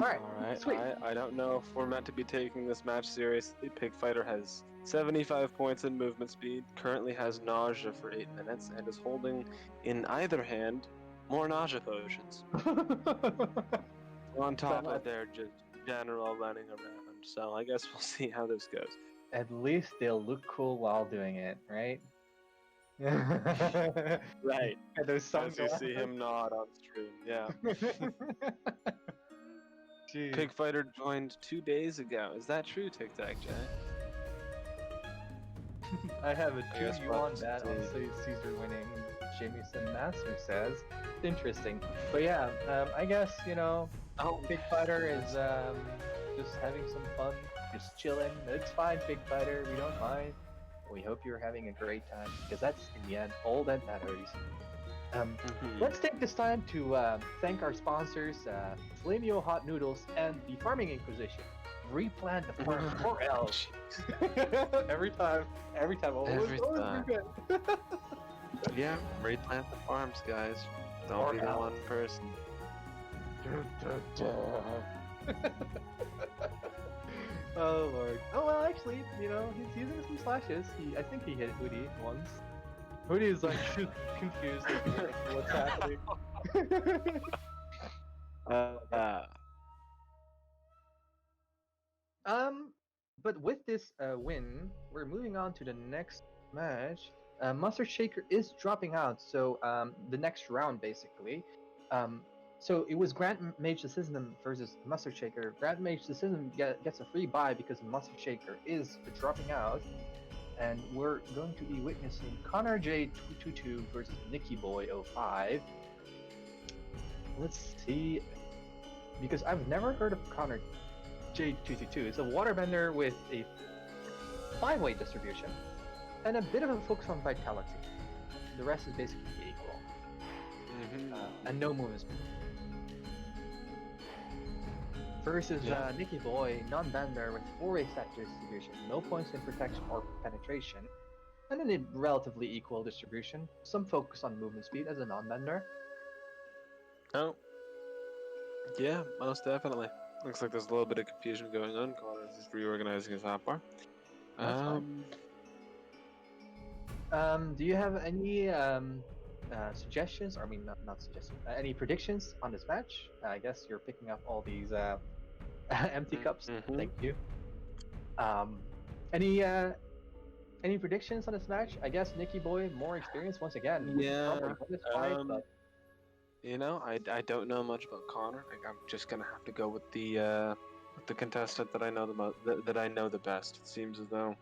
Alright, sweet. I don't know if we're meant to be taking this match seriously. Pig Fighter has 75 points in movement speed, currently has nausea for 8 minutes, and is holding in either hand more nausea potions. On top of their just general running around. So I guess we'll see how this goes. At least they'll look cool while doing it, right? Right. And those As you see him nod on stream, yeah. Jeez. Pig Fighter joined 2 days ago. Is that true, Tic Tac Jay? I have a I guess 2 we'll you have on to that on see. Caesar winning. Jamieson Master says. It's interesting. But yeah, I guess, you know, Oh, Pig Fighter is just having some fun, just chilling. It's fine, Pig Fighter. We don't mind. We hope you're having a great time because that's in the end all that matters. Let's take this time to thank our sponsors, Flamio Hot Noodles and the Farming Inquisition. Replant the farm or else. every time, always time. be good. Yeah, replant the farms, guys. Don't Or be the else. one person. Oh lord. Oh well, actually, you know, he's using some slashes. I think he hit Hoodie once. Hoodie is like confused. Like, what's happening? But with this win, we're moving on to the next match. Mustard Shaker is dropping out, so the next round basically. So it was Grant Mage the System versus Mustard Shaker. Grant Mage the System gets a free buy because Mustard Shaker is dropping out, and we're going to be witnessing Connor J222 versus Nicky Boy 05. Let's see, because I've never heard of Connor J222. It's a waterbender with a 5-way distribution and a bit of a focus on vitality. The rest is basically equal. And no movement speed. Versus Nicky Boy, non-bender with 4-way stat distribution, no points in protection or penetration, and then a relatively equal distribution, some focus on movement speed as a non-bender. Oh. Yeah, most definitely. Looks like there's a little bit of confusion going on. Connor's just reorganizing his hotbar. That's fine. Do you have any suggestions? Or I mean, not suggestions. Any predictions on this match? I guess you're picking up all these empty cups. Thank you. Any predictions on this match? I guess Nicky Boy more experience once again. Yeah, Probably win this fight, but You know, I don't know much about Connor. Like, I'm just gonna have to go with the the contestant that I know the most, that I know the best. It seems as though,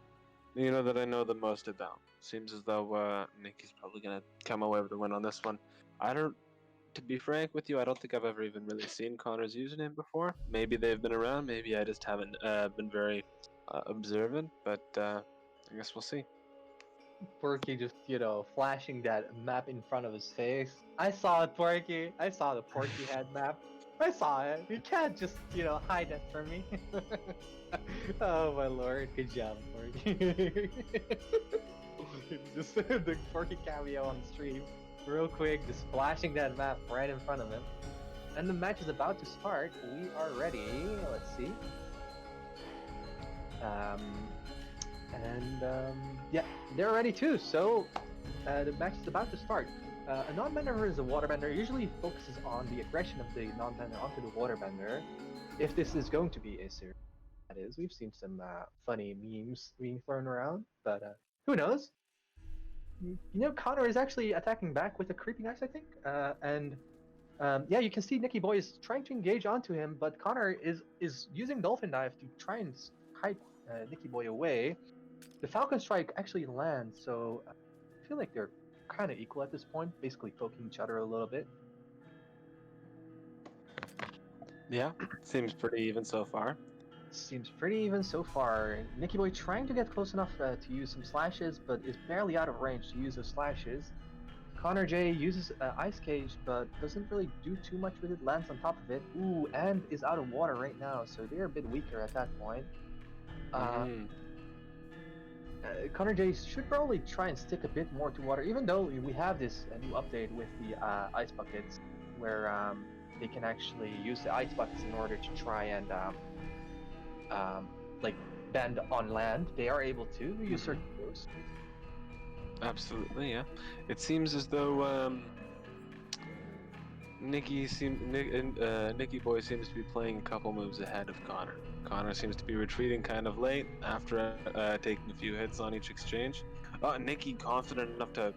that I know the most about. Seems as though Nikki's probably gonna come away with the win on this one. I don't. To be frank with you, I don't think I've ever even really seen Connor's username before. Maybe they've been around. Maybe I just haven't been very observant. But I guess we'll see. Porky just, flashing that map in front of his face. I saw it, Porky. I saw the Porky head map. I saw it. You can't just, hide that from me. Oh my lord. Good job, Porky. Just the Porky cameo on the stream. Real quick, just flashing that map right in front of him. And the match is about to start. We are ready. Let's see. Yeah, they're ready too. So the match is about to start. A non-bender versus a waterbender usually focuses on the aggression of the non-bender onto the waterbender. If this is going to be a series, that is, we've seen some funny memes being thrown around, but who knows? Connor is actually attacking back with a creeping ice, I think, yeah, you can see Nicky Boy is trying to engage onto him, but Connor is using Dolphin Dive to try and kite Nicky Boy away. The Falcon Strike actually lands, so I feel like they're kind of equal at this point, basically poking each other a little bit. Yeah, seems pretty even so far. Seems pretty even so far. Nicky Boy trying to get close enough to use some slashes, but is barely out of range to use those slashes. Connor J uses Ice Cage, but doesn't really do too much with it, lands on top of it. Ooh, and is out of water right now, so they're a bit weaker at that point. Connor J should probably try and stick a bit more to water, even though we have this new update with the ice buckets, where they can actually use the ice buckets in order to try and bend on land. They are able to use certain moves. Absolutely, yeah. It seems as though Nicky Boy seems to be playing a couple moves ahead of Connor. Connor seems to be retreating kind of late after taking a few hits on each exchange. Nicky confident enough to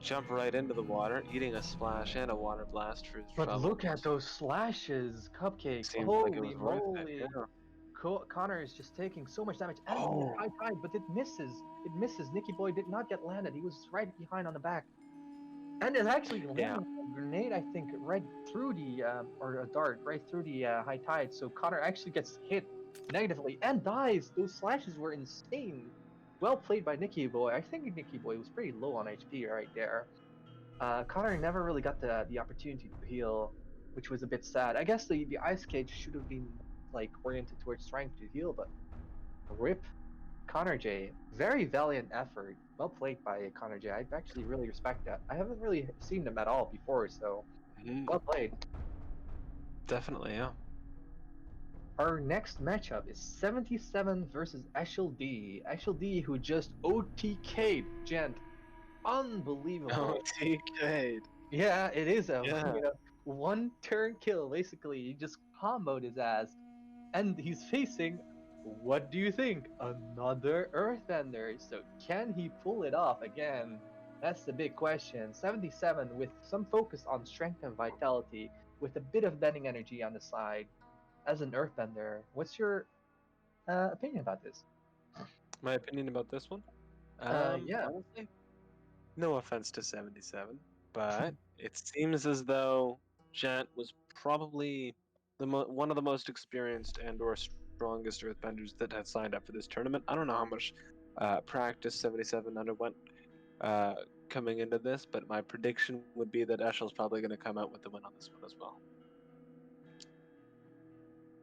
jump right into the water, eating a splash and a water blast for his But trouble. look at those slashes, Cupcake. Seems Holy like it was worth moly. it. Yeah. Connor is just taking so much damage. And Oh. high tide, but it misses. It misses. Nicky Boy did not get landed. He was right behind on the back. And it actually landed a grenade, I think, right through the, or a dart, right through the high tide. So Connor actually gets hit negatively and dies. Those slashes were insane. Well played by Nicky Boy. I think Nicky Boy was pretty low on HP right there. Connor never really got the opportunity to heal, which was a bit sad. I guess the Ice Cage should have been oriented towards trying to heal, but rip. Connor J, very valiant effort. Well played by Connor J. I actually really respect that. I haven't really seen them at all before, so well played. Definitely, yeah. Our next matchup is 77 versus Eshel D. Eshel D, who just OTK'd Gent. Unbelievable. OTK'd. Yeah, it is a one turn kill, basically. He just comboed his ass. And he's facing, what do you think? Another Earthbender. So can he pull it off again? That's the big question. 77 with some focus on strength and vitality, with a bit of bending energy on the side. As an Earthbender, what's your opinion about this? My opinion about this one? Yeah. Honestly, no offense to 77, but it seems as though Gent was probably one of the most experienced and/or strongest Earthbenders that had signed up for this tournament. I don't know how much practice 77 underwent coming into this, but my prediction would be that Eshel's probably going to come out with the win on this one as well.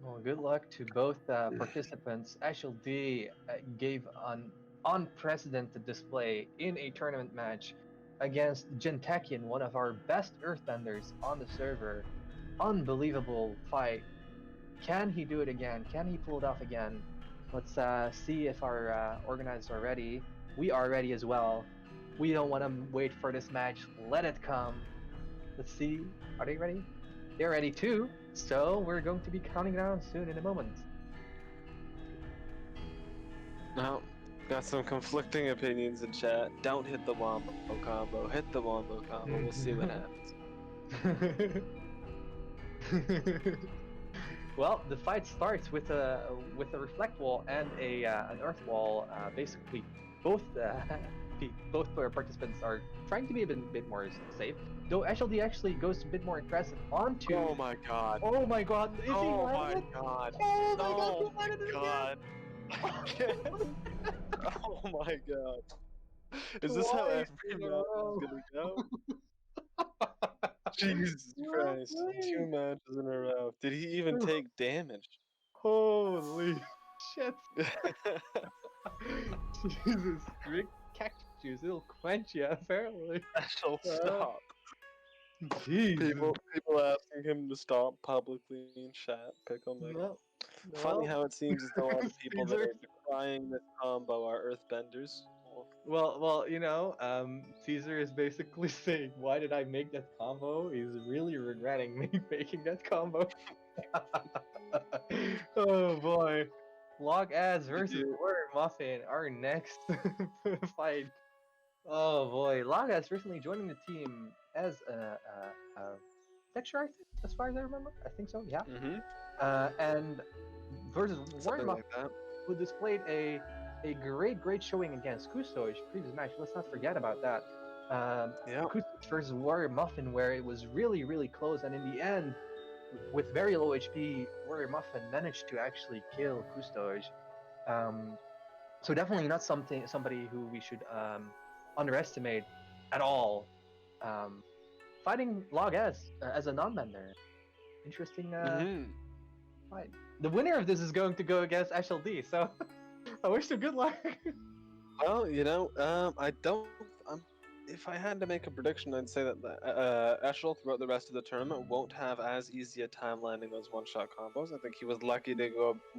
Well, good luck to both participants. Eshel D gave an unprecedented display in a tournament match against Gentekian, one of our best Earthbenders on the server. Unbelievable fight. Can he do it again? Can he pull it off again? Let's see if our organizers are ready. We are ready as well. We don't want to wait for this match. Let it come. Let's see. Are they ready? They're ready too. So we're going to be counting down soon in a moment. Now, got some conflicting opinions in chat. Don't hit the wombo combo. Hit the wombo combo. We'll see what happens. Well, the fight starts with a reflect wall and a an earth wall. Basically, both both player participants are trying to be bit more safe. Though HLD actually goes a bit more aggressive onto. Oh my god. Oh my god! Is he Oh landing my it? god. Oh my god! Oh He landed it god. again! Oh my god. Is this how Twice every in a match is row. gonna go? Jesus Well Christ. played. 2 matches in a row. Did he even take damage? Holy shit! Jesus, drink cactus juice. It'll quench you, apparently. Special Uh, stop. Jesus. People asking him to stop publicly in chat. Pickle Mick. No. Funny Well, how it seems as though all the people that Caesar. are decrying this combo are earthbenders. Well, Caesar is basically saying, "Why did I make that combo?" He's really regretting me making that combo. Oh boy, Log Ads versus you- Word Muffin, our next fight. Oh boy, Log Ads recently joining the team as a texture artist, as far as I remember. I think so. Yeah. Mhm. And versus Word Something Muffin, like that. who displayed a great showing against Kusto's previous match. Let's not forget about that. Yeah. Kusto's versus Warrior Muffin, where it was really close, and in the end, with very low HP, Warrior Muffin managed to actually kill Kusto's. So definitely not somebody who we should underestimate at all. Fighting Log as a non-bender. Interesting Mhm. fight. The winner of this is going to go against HLD, so I wish them good luck. Well, I don't. If I had to make a prediction, I'd say that Eshel throughout the rest of the tournament won't have as easy a time landing those one-shot combos. I think he was lucky to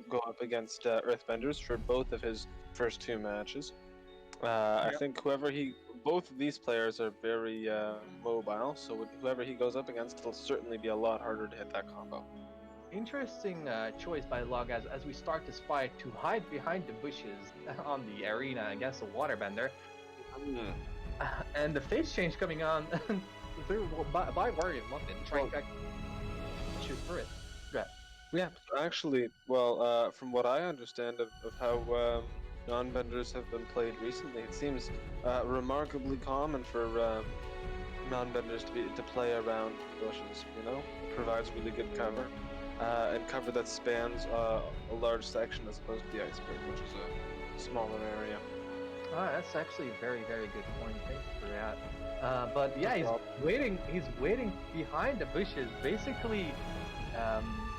go up against Earthbenders for both of his first 2 matches. I Yep. think both of these players are very mobile, so whoever he goes up against, it'll certainly be a lot harder to hit that combo. Interesting choice by Log as we start this fight to hide behind the bushes on the arena against a waterbender. And the face change coming on by Warrior Muffin, trying to shoot through it. Yeah, actually, well, from what I understand of how non-benders have been played recently, it seems remarkably common for non-benders to play around bushes. Provides really good cover, and cover that spans a large section as opposed to the iceberg, which is a smaller area. That's actually a very good point. Thank you for that. But yeah, No he's waiting behind the bushes, basically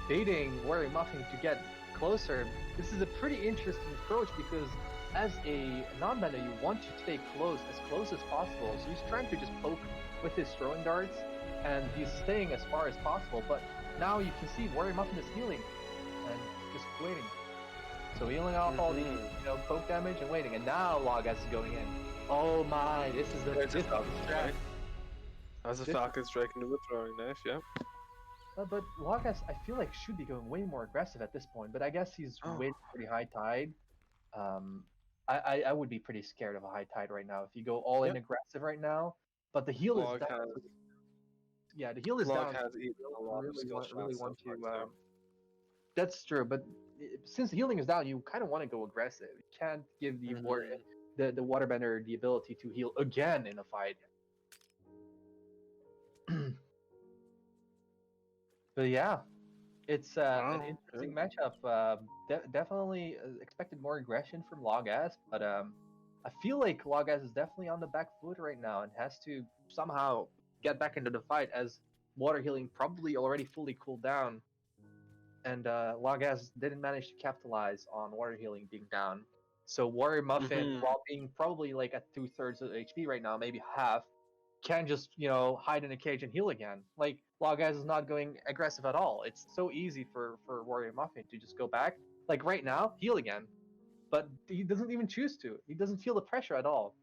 baiting Warrior Muffin to get closer. This is a pretty interesting approach because as a non-bender, you want to stay close as possible. So he's trying to just poke with his throwing darts, and he's staying as far as possible. But now you can see Warrior Muffin is healing and just waiting. So healing off all the poke damage and waiting, and now Logas is going in. Oh my, this is There's a this Falcon is Strike. As a This- Falcon Strike into a throwing knife, yeah. But Logas, I feel like should be going way more aggressive at this point. But I guess he's Oh. waiting for the high tide. I would be pretty scared of a high tide right now if you go all in Yep. aggressive right now. But the heal Log is down. has- Yeah, the heal is Log down. has eaten a lot of skill shots Really so want far, to. too. That's true, but since the healing is down, you kind of want to go aggressive. You can't give the the waterbender the ability to heal again in a fight. But yeah, it's an Wow, interesting matchup. Definitely expected more aggression from Logas, but I feel like Logas is definitely on the back foot right now and has to somehow get back into the fight as water healing probably already fully cooled down. And Logas didn't manage to capitalize on water healing being down. So Warrior Muffin, Mhm. while being probably like at 2/3 of HP right now, maybe half, can just hide in a cage and heal again. Like Logas is not going aggressive at all. It's so easy for Warrior Muffin to just go back. Like right now, heal again, but he doesn't even choose to. He doesn't feel the pressure at all.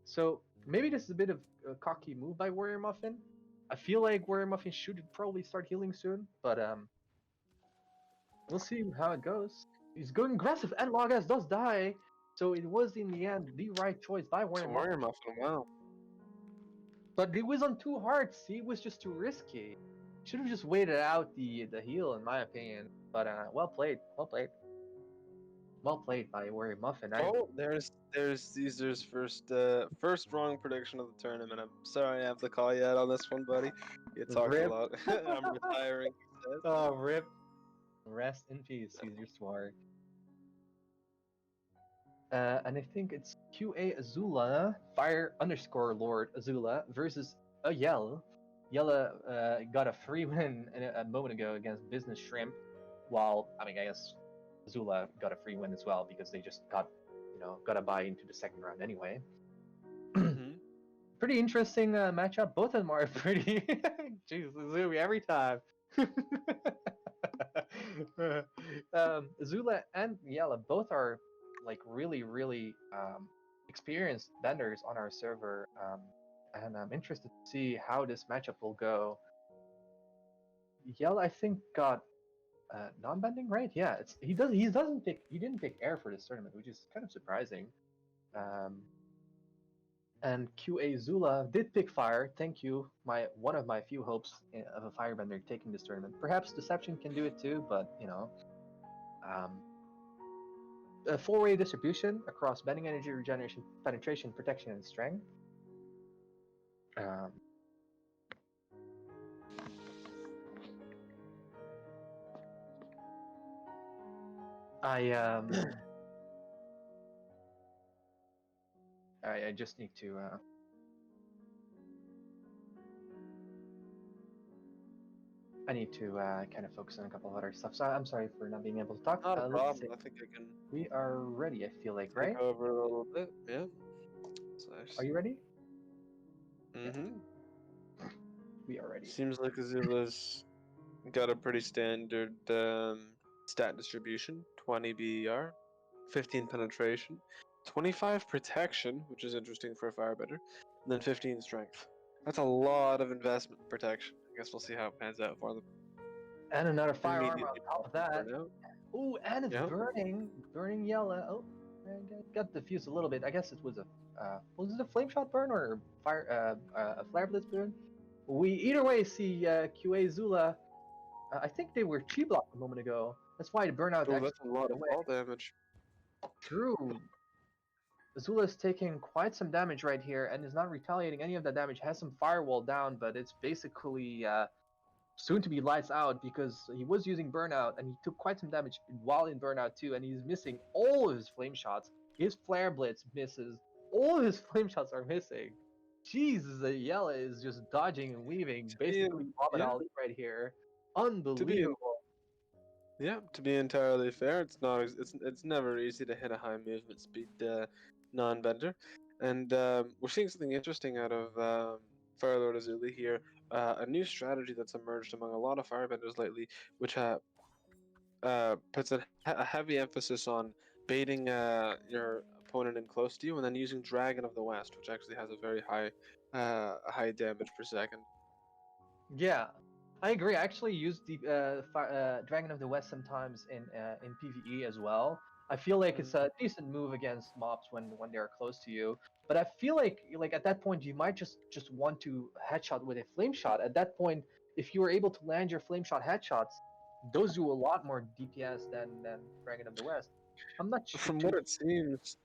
So maybe this is a bit of a cocky move by Warrior Muffin. I feel like Warrior Muffin should probably start healing soon, but we'll see how it goes. He's going aggressive, and Logas does die. So it was in the end the right choice by Warrior Warrior Muffin. Muffin, wow. But he was on 2 hearts. He was just too risky. Should have just waited out the heal, in my opinion. But well played, well played by Warrior Muffin. Oh, there's Caesar's first wrong prediction of the tournament. I'm sorry I have to call you out on this one, buddy. You talked a Rip. lot. I'm retiring, he says. Oh, rip. Rest in peace, Caesar Sword. And I think it's QA Azula, Fire underscore Lord Azula versus a Yell. Yella got a free win a moment ago against Business Shrimp, while I mean I guess Azula got a free win as well because they just got got a buy into the second round anyway. Mhm. Pretty interesting matchup. Both of them are pretty. Jeez, Azula every time. Azula and Yella both are like really experienced vendors on our server, and I'm interested to see how this matchup will go. Yella, I think, got non-bending, right? Yeah, he didn't pick air for this tournament, which is kind of surprising. And QA Zula did pick fire. Thank you, one of my few hopes of a firebender taking this tournament. Perhaps Deception can do it too, but a four-way distribution across bending energy, regeneration, penetration, protection, and strength. I just need to. I need to kind of focus on a couple of other stuff. So I'm sorry for not being able to talk. Not a Let's problem. see. I think I can We are ready. I feel like, right? take over a little bit. Yeah. Are you ready? Mm-hmm. We are ready. Seems like Azula's got a pretty standard stat distribution: 20 BER, 15 penetration, 25 protection, which is interesting for a firebender, and then 15 strength. That's a lot of investment in protection. I guess we'll see how it pans out for them. And another firearm on Immediately top of that. burn out. Ooh, and it's Yeah. burning yellow. Oh, I got diffused a little bit. I guess it was was it a flame shot burn or a flare blitz burn? We either way see QA Zula. I think they were chi blocked a moment ago. That's why the burnout Oh, actually that's a lot of away. fall damage. True. Azula is taking quite some damage right here and is not retaliating any of that damage. Has some firewall down, but it's basically soon to be lights out because he was using burnout and he took quite some damage while in burnout too, and he's missing all of his flame shots. His flare blitz misses. All of his flame shots are missing. Jesus, the Yella is just dodging and weaving, basically Muhammad Ali right here. Unbelievable. To be entirely fair, it's never easy to hit a high movement speed non-bender, and we're seeing something interesting out of Firelord Azuli here. A new strategy that's emerged among a lot of firebenders lately, which puts a heavy emphasis on baiting your opponent in close to you, and then using Dragon of the West, which actually has a very high damage per second. Yeah, I agree. I actually use the Dragon of the West sometimes in PvE as well. I feel like it's a decent move against mobs when they're close to you. But I feel like at that point you might just want to headshot with a flame shot. At that point, if you were able to land your flame shot headshots, those do a lot more DPS than Dragon of the West. I'm not sure. From what it seems,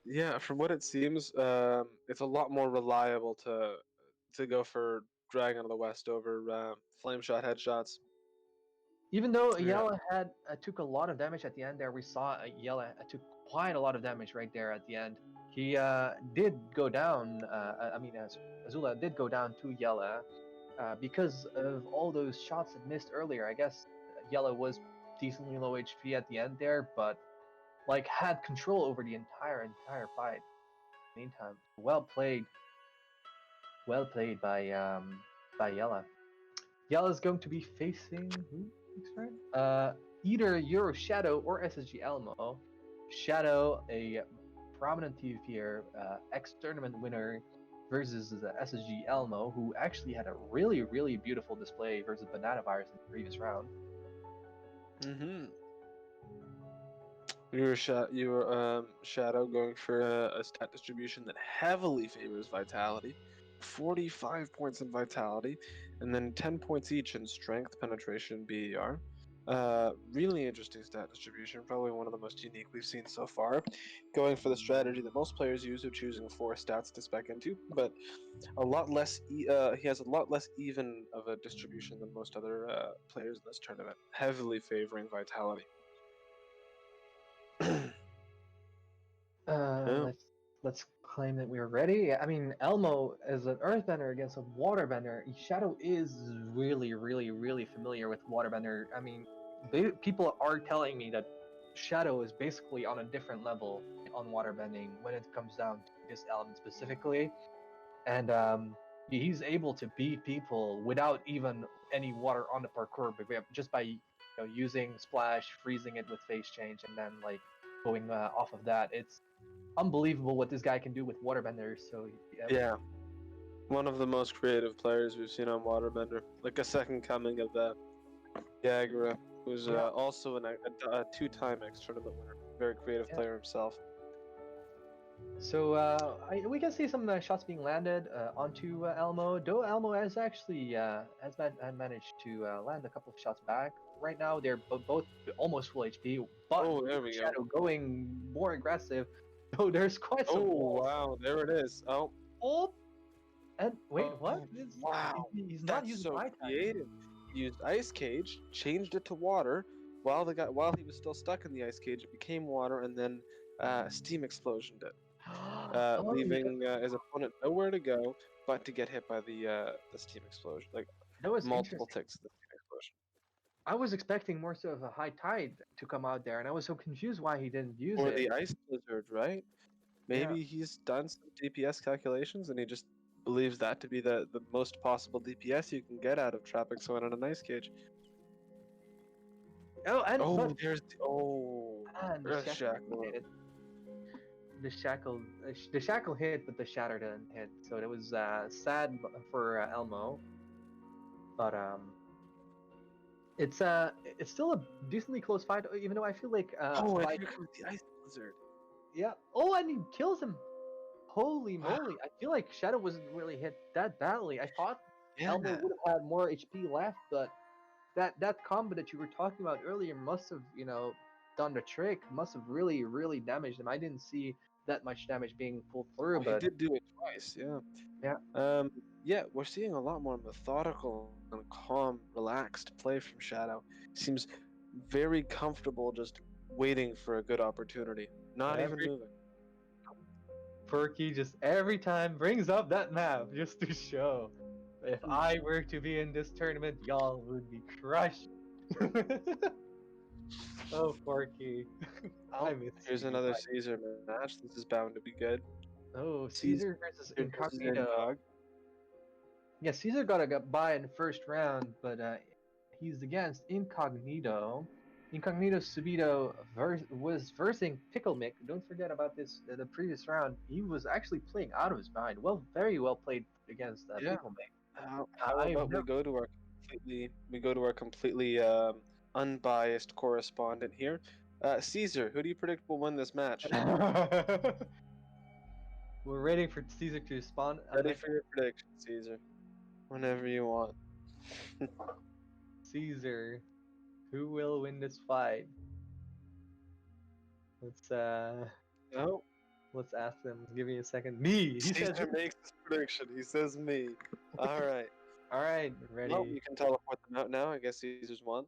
it's a lot more reliable to go for Dragon of the West over flame shot headshots. Even though Yeah. Yella had took a lot of damage at the end there, we saw Yella took quite a lot of damage right there at the end. He did go down. Azula did go down to Yella because of all those shots that missed earlier. I guess Yella was decently low HP at the end there, but like had control over the entire fight. Meantime, well played by Yella. Yella's going to be facing who next round? Either Euro Shadow or SSG Elmo. Shadow, a prominent TVPer, ex-tournament winner, versus the SSG Elmo, who actually had a really beautiful display versus Banana Virus in the previous round. Mm-hmm. You were Shadow going for a stat distribution that heavily favors Vitality. 45 points in vitality, and then 10 points each in strength, penetration, BER. Really interesting stat distribution, probably one of the most unique we've seen so far. Going for the strategy that most players use of choosing 4 stats to spec into, but a lot less. He has a lot less even of a distribution than most other players in this tournament, heavily favoring vitality. Yeah. Let's claim that we're ready. I mean, Elmo as an Earthbender against a Waterbender. Shadow is really, really, really familiar with Waterbender. I mean, people are telling me that Shadow is basically on a different level on Waterbending when it comes down to this element specifically, and he's able to beat people without even any water on the parkour, but just by using splash, freezing it with phase change, and then like going off of that. It's unbelievable what this guy can do with waterbenders. So Yeah. One of the most creative players we've seen on Waterbender. Like a second coming of Yagura, who's also a 2-time X tournament winner. Very creative player himself. So we can see some shots being landed onto Elmo. Though Elmo has actually managed to land a couple of shots back. Right now they're both almost full HP, but There we Shadow go. going more aggressive. So there's quite some. Wow, there it is. Oh, and wait, what? Wow, He's not that's using so my time. creative. He used Ice Cage, changed it to water. While he was still stuck in the Ice Cage, it became water, and then Steam Explosioned it. Leaving his opponent nowhere to go but to get hit by the steam explosion, like That was multiple interesting. ticks of the steam explosion. I was expecting more so of a high tide to come out there, and I was so confused why he didn't use Or it. the ice blizzard, right? Maybe he's done some DPS calculations and he just believes that to be the most possible DPS you can get out of trapping someone in an ice cage. Oh, and Oh, but, there's and the Earth shackle Shackle. hit. The shackle hit, but the shatter didn't hit. So it was sad for Elmo, but it's still a decently close fight. Even though I feel like And by here comes the ice blizzard. yeah. Oh, and he kills him. Holy moly! I feel like Shadow wasn't really hit that badly. I thought Elmo would have had more HP left, but that combo that you were talking about earlier must have done the trick. Must have really damaged him. I didn't see that much damage being pulled through, He but did do it twice, yeah. yeah. We're seeing a lot more methodical and calm, relaxed play from Shadow. Seems very comfortable just waiting for a good opportunity, not even moving. Perky just every time brings up that map just to show if I were to be in this tournament, y'all would be crushed. Oh, Porky. I miss Here's you. another Caesar match. This is bound to be good. Oh, Caesar versus Incognito. Incog. Yeah, Caesar got a bye in the first round, but he's against Incognito. Incognito Subito was versing Pickle Mick. Don't forget about this. The previous round, he was actually playing out of his mind. Well, very well played against Pickle Mick. How about we go to our completely unbiased correspondent here, Caesar. Who do you predict will win this match? We're waiting for Caesar to respond. Ready for your prediction, Caesar. Whenever you want. Caesar, who will win this fight? Let's ask them. Give me a second. Me. He Caesar says makes his prediction. He says me. All right. All right, ready. Well, you can teleport them out now. I guess Caesar's won.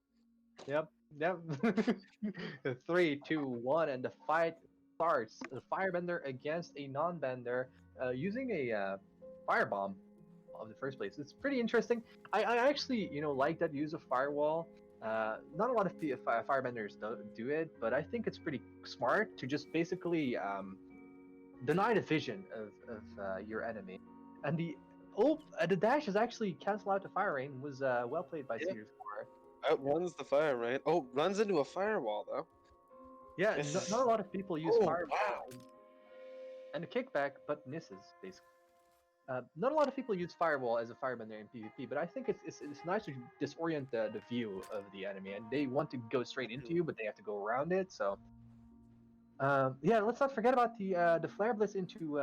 Yep. 3, 2, 1, and the fight starts. The firebender against a non-bender, using a firebomb of the first place. It's pretty interesting. I actually like that use of firewall. Not a lot of firebenders do it, but I think it's pretty smart to just basically deny the vision of your enemy. And the dash is actually cancel out the fire rain. Was well played by Caesar. Outruns the fire rain. Oh, runs into a firewall though. Yeah, not a lot of people use fireball. Wow. And a kickback, but misses basically. Not a lot of people use firewall as a firebender in PvP, but I think it's nice to disorient the view of the enemy, and they want to go straight into you, but they have to go around it. So Yeah, let's not forget about the Flare Blitz into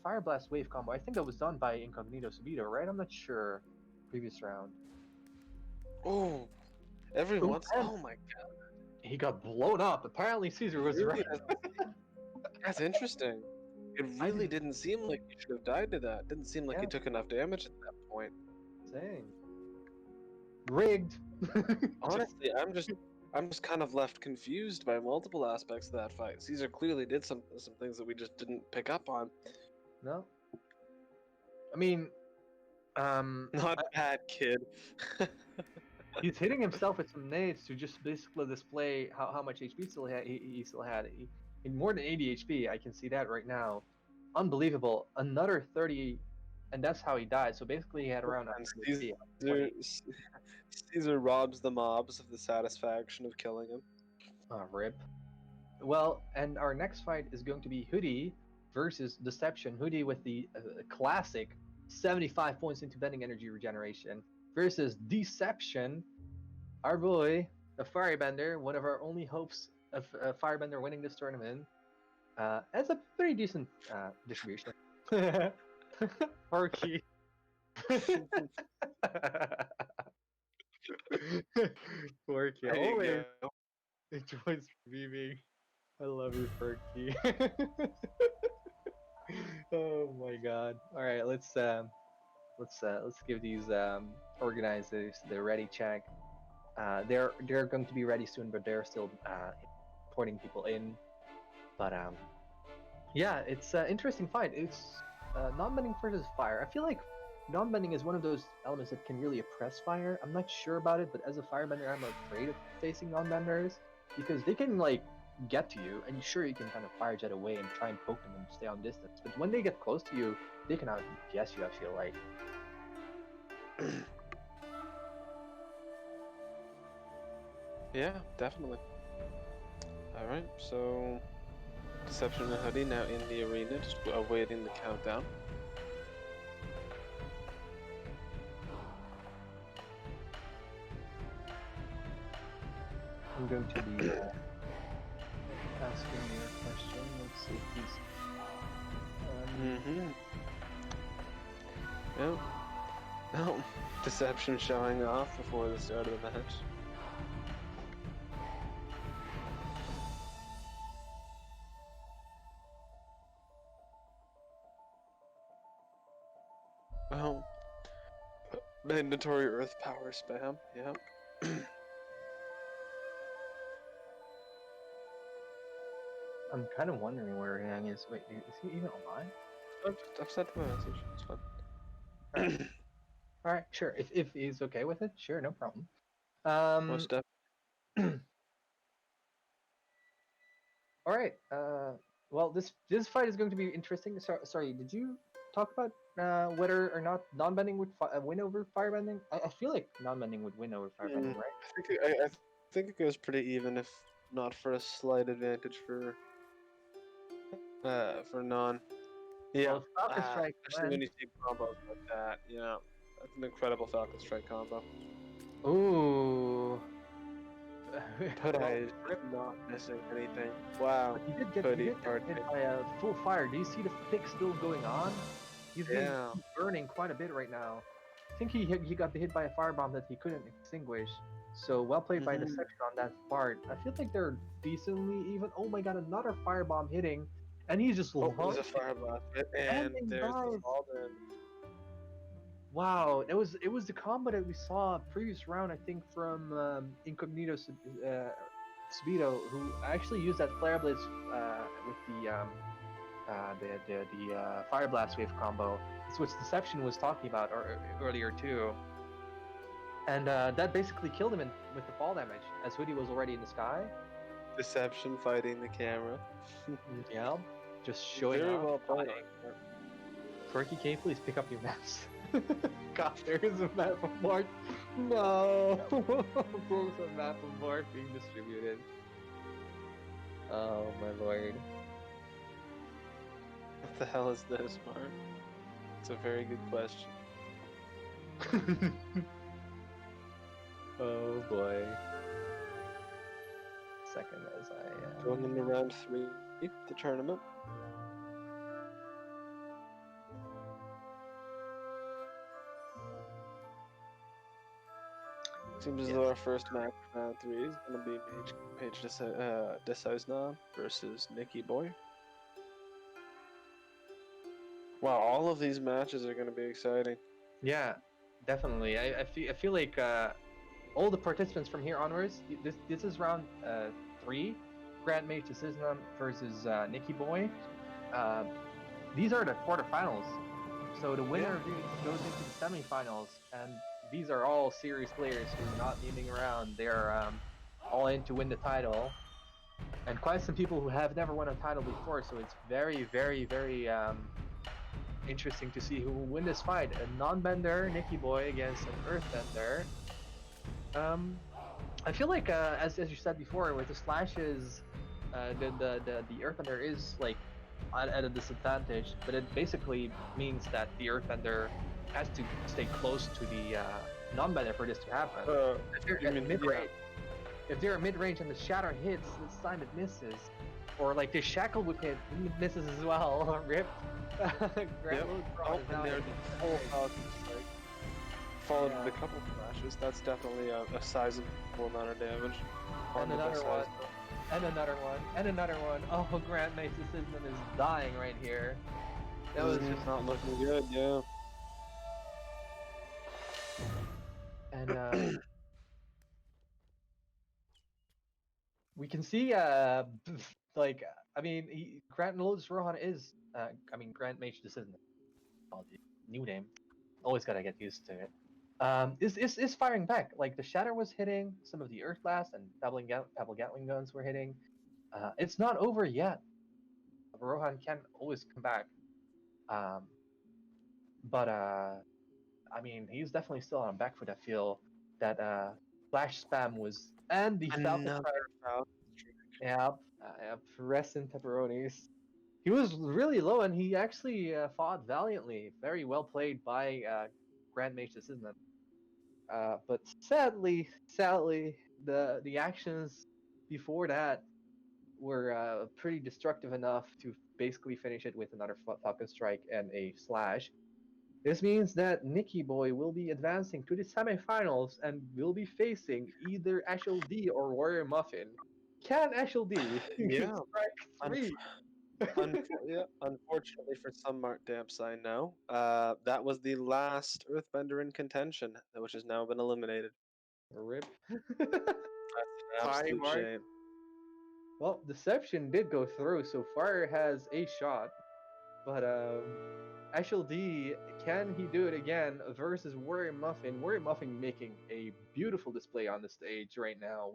Fire Blast wave combo. I think that was done by Incognito Subito, right? I'm not sure. Previous round. Oh, every Ooh, once. and Oh my he got blown up. Apparently, Caesar was really? right. That's interesting. It I really didn't. didn't seem like he should have died to that. Didn't seem like he Yeah, took enough damage at that point. saying rigged. Just Honestly, I'm just kind of left confused by multiple aspects of that fight. Caesar clearly did some things that we just didn't pick up on. no. I mean, um, Not bad, kid. he's hitting himself with some nades to just basically display how much HP still he still had. In more than 80 HP, I can see that right now. Unbelievable. Another 30, and that's how he died. So basically, he had around And 100 HP. Caesar, Caesar robs the mobs of the satisfaction of killing him. Rip. Well, and our next fight is going to be Hoodie versus Deception. Hoodie with the classic 75 points into bending energy regeneration versus Deception, our boy, the Firebender, one of our only hopes of Firebender winning this tournament. Has a pretty decent distribution. Porky. Porky. There you Always go. enjoys beaming. I love you, Perky. Oh my god. All right, let's give these organizers the ready check. They're going to be ready soon, but they're still porting people in. But yeah, it's an interesting fight. It's non-bending versus fire. I feel like non-bending is one of those elements that can really oppress fire. I'm not sure about it, but as a firebender, I'm afraid of facing non-benders because they can like get to you, and sure you can kind of fire jet away and try and poke them and stay on distance. But when they get close to you, they can outguess you. I feel like. Yeah, definitely. All right, so Deception and Hoodie now in the arena, just awaiting the countdown. I'm going to be asking you a question. Let's see if he's. Mm-hmm. Yep. Oh, Deception showing off before the start of the match. Oh, mandatory Earth power spam. Yep. I'm kind of wondering where Yang is. Wait, is he even online? I've sent him a message. It's fine. Alright. All right, sure. If he's okay with it, sure, no problem. Most def- All right. Well, this fight is going to be interesting. Sorry, did you talk about whether or not non-bending would win over firebending? I feel like non-bending would win over firebending, right? I think it goes pretty even, if not for a slight advantage for non. Yeah, Well, Falcon Strike especially when you see combos like that. Yeah, that's an incredible Falcon Strike combo. Ooh. Hoodie Well, is just not missing anything. Wow. but he did get Hoodie hit card. by a full fire. Do you see the thick still going on? He's getting Yeah. he's burning quite a bit right now. I think he got hit by a firebomb that he couldn't extinguish. So well played by Mhm. Deception on that part. I feel like they're decently even. Oh my god, another firebomb hitting, and he's just Oh, there's a launching. fire blast, and Ending there's the dive. fall damage. Wow, it was the combo that we saw previous round. I think from Incognito Subito, who actually used that Flare Blitz with the Fire Blast wave combo. It's what Deception was talking about earlier too. And that basically killed him with the fall damage, as Hoodie was already in the sky. Deception fighting the camera. Yeah, just showing Very off. well played. Quirky, can you please pick up your maps? God, there is a map of Mark. No, there's a map of Mark being distributed. Oh my lord. What the hell is this, Mark? It's a very good question. Oh boy. second as I. Going into round 3 of the tournament. Seems as though our first match of round 3 is going to be Paige Desausnan versus Nicky Boy. Wow, all of these matches are going to be exciting. Yeah, definitely. I feel like all the participants from here onwards. This is round 3. Grand Mage Decision versus Nicky Boy. These are the quarterfinals. So the winner of these goes into the semifinals, and these are all serious players who are not meeting around. They're all in to win the title, and quite some people who have never won a title before. So it's very, very, very interesting to see who will win this fight. A non-bender Nicky Boy against an earthbender. I feel like as you said before, with the slashes, the earthbender is like at a disadvantage, but it basically means that the earthbender has to stay close to the non-bender for this to happen. If they're at mid-range, if they're at mid-range and the shatter hits, this time it misses. Or like the shackle whip hit, it misses as well. Rip. Oh, and there's the whole Falcon strike. Followed with a couple flashes. That's definitely a sizable amount of damage. And another one. And another one. And another one. Oh, Grand Mage Decision is dying right here. That was just not looking good, yeah. And we can see like I mean Grant Lotus Rohan is Grand Mage Decision. Oh, the new name. Always gotta get used to it. Is firing back. Like the Shatter was hitting, some of the Earth Blast and Pebble Gatling guns were hitting. It's not over yet. Rohan can always come back. But I mean, he's definitely still on back foot. I feel that flash spam was and the Falcon Strike. Yep, Fluorescent Pepperonis. He was really low, and he actually fought valiantly. Very well played by Grand Mage Decision. But sadly, the actions before that were pretty destructive enough to basically finish it with another Falcon Strike and a slash. This means that Nicky Boy will be advancing to the semifinals and will be facing either Ashel D or Warrior Muffin. Can Ashel D strike 3? Unfortunately for some Mark Damps I know, that was the last Earthbender in contention, which has now been eliminated. Rip. That's an absolute shame. Well, Deception did go through, so Fire has a shot. But Ashel D, can he do it again versus Warrior Muffin? Warrior Muffin making a beautiful display on the stage right now.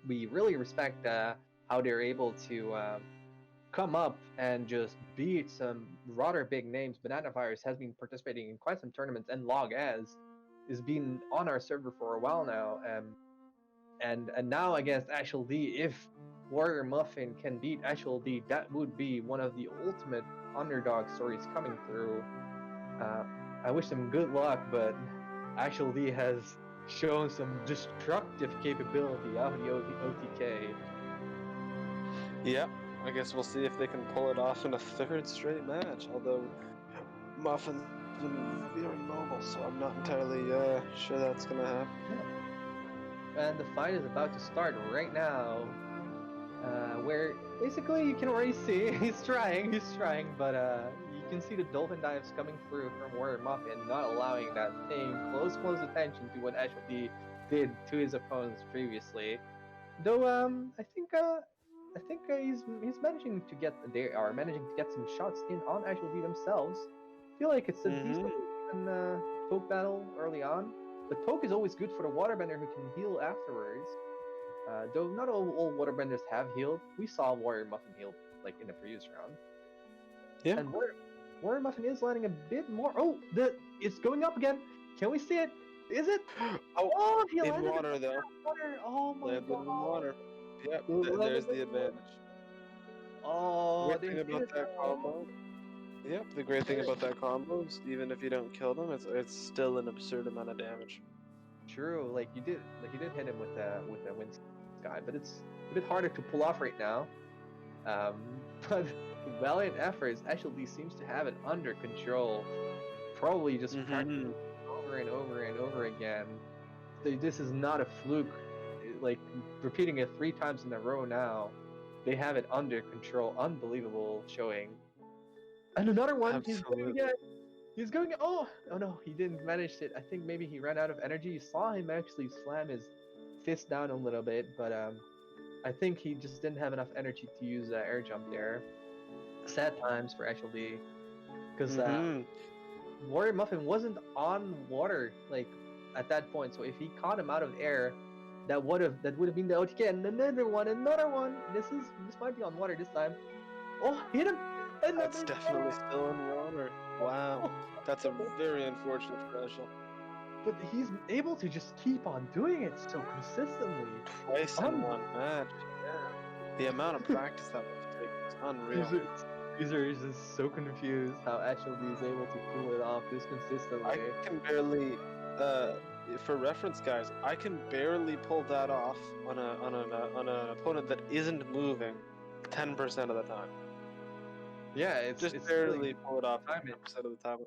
We really respect how they're able to come up and just beat some rather big names. Banana Virus has been participating in quite some tournaments, and Log Az has been on our server for a while now. And now against Ashel D, if Warrior Muffin can beat Ashel D, that would be one of the ultimate underdog stories coming through. I wish them good luck, but Ashel D has shown some destructive capability out of the OTK. Yeah, I guess we'll see if they can pull it off in a third straight match, although Muffin's been very mobile, so I'm not entirely sure that's going to happen. Yeah. And the fight is about to start right now, where basically you can already see he's trying, but you can see the dolphin dives coming through from Warrior Muffin, not allowing that paying close attention to what Ashel D did to his opponents previously. Though I think he's managing to get some shots in on Ashel D themselves. I feel like it's a decent poke battle early on. But poke is always good for the waterbender who can heal afterwards. Though not all waterbenders have healed. We saw Warrior Muffin heal like in the previous round. Yeah. And Warrior Muffin is landing a bit more. Oh, it's going up again. Can we see it? Is it? Oh, he in landed water though. Water. Oh my landed god. in water. Yep, there's the advantage. Oh, the great thing about that combo. Yep, the great thing about that combo is even if you don't kill them, it's still an absurd amount of damage. True, like you did hit him with a wind guy, but it's a bit harder to pull off right now. Um, but valiant efforts actually seems to have it under control. Probably just practicing over and over and over again. This is not a fluke. Like repeating it 3 times in a row now, they have it under control. Unbelievable showing. And another one. He's going Absolutely. again. He's going. Oh no, he didn't manage it. I think maybe he ran out of energy. You saw him actually slam his fist down a little bit, but I think he just didn't have enough energy to use air jump there. Sad times for Ashley, because Warrior Muffin wasn't on water like at that point. So if he caught him out of air, that would have been the OTK. And another one. This might be on water this time. Oh, hit him! That's definitely still in water. Wow, that's a very unfortunate for Eshel. But he's able to just keep on doing it so consistently. Twice in one match. Yeah. The amount of practice that must take is unreal. User is just so confused how Ashley is able to pull it off this consistently. I can barely, for reference, guys, I can barely pull that off on an opponent that isn't moving 10% of the time. Yeah, it's barely really pull it off time 10% of the time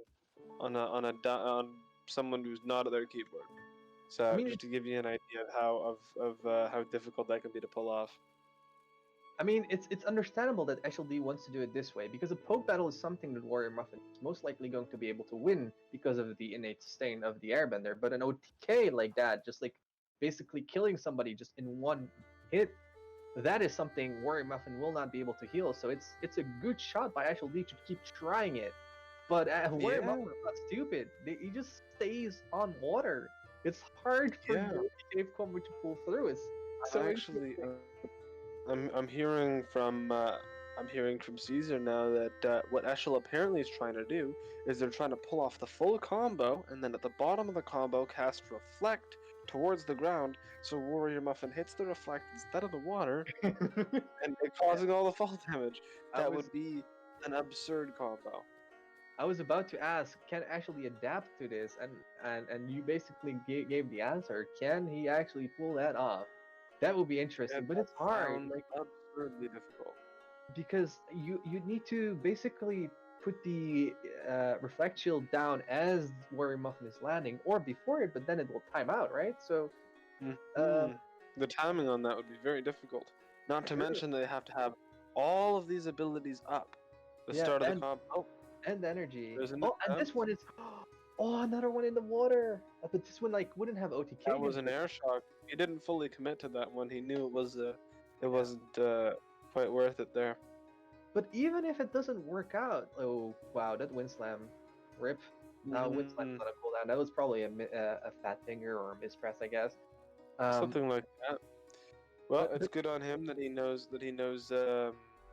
on someone who's not at their keyboard. So I mean, just to give you an idea of how difficult that can be to pull off. I mean, it's understandable that Ashley wants to do it this way because a poke battle is something that Warrior Muffin is most likely going to be able to win because of the innate sustain of the Airbender. But an OTK like that, just like basically killing somebody just in one hit, that is something Warrior Muffin will not be able to heal. So it's a good shot by Ashley to keep trying it. But Warrior Muffin is not stupid. He just stays on water. It's hard for the OTK combo to pull through. It's so actually. I'm hearing from Caesar now that what Eshel apparently is trying to do is they're trying to pull off the full combo and then at the bottom of the combo cast Reflect towards the ground so Warrior Muffin hits the Reflect instead of the water and causing all the fall damage. That would be an absurd combo. I was about to ask, can Ashley adapt to this? And you basically gave the answer. Can he actually pull that off? That would be interesting, but it's hard. Like absurdly difficult. Because you need to basically put the reflect shield down as Warrior Muffin is landing, or before it, but then it will time out, right? So the timing on that would be very difficult. Not to mention they have to have all of these abilities up. The start of the combo. And energy. And this one is another one in the water. But this one wouldn't have OTK. That was an air shock. He didn't fully commit to that one. He knew it wasn't quite worth it there. But even if it doesn't work out, oh wow, that wind slam, rip. Now wind slam's not a cooldown. That was probably a fat finger or a mispress, I guess. Something like that. Well, it's good on him that he knows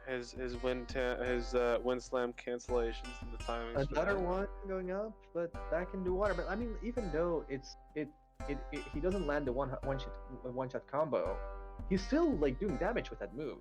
his wind slam cancellations and the timing. Another one going up, but back into water. But I mean, even though he doesn't land the one shot combo, he's still doing damage with that move.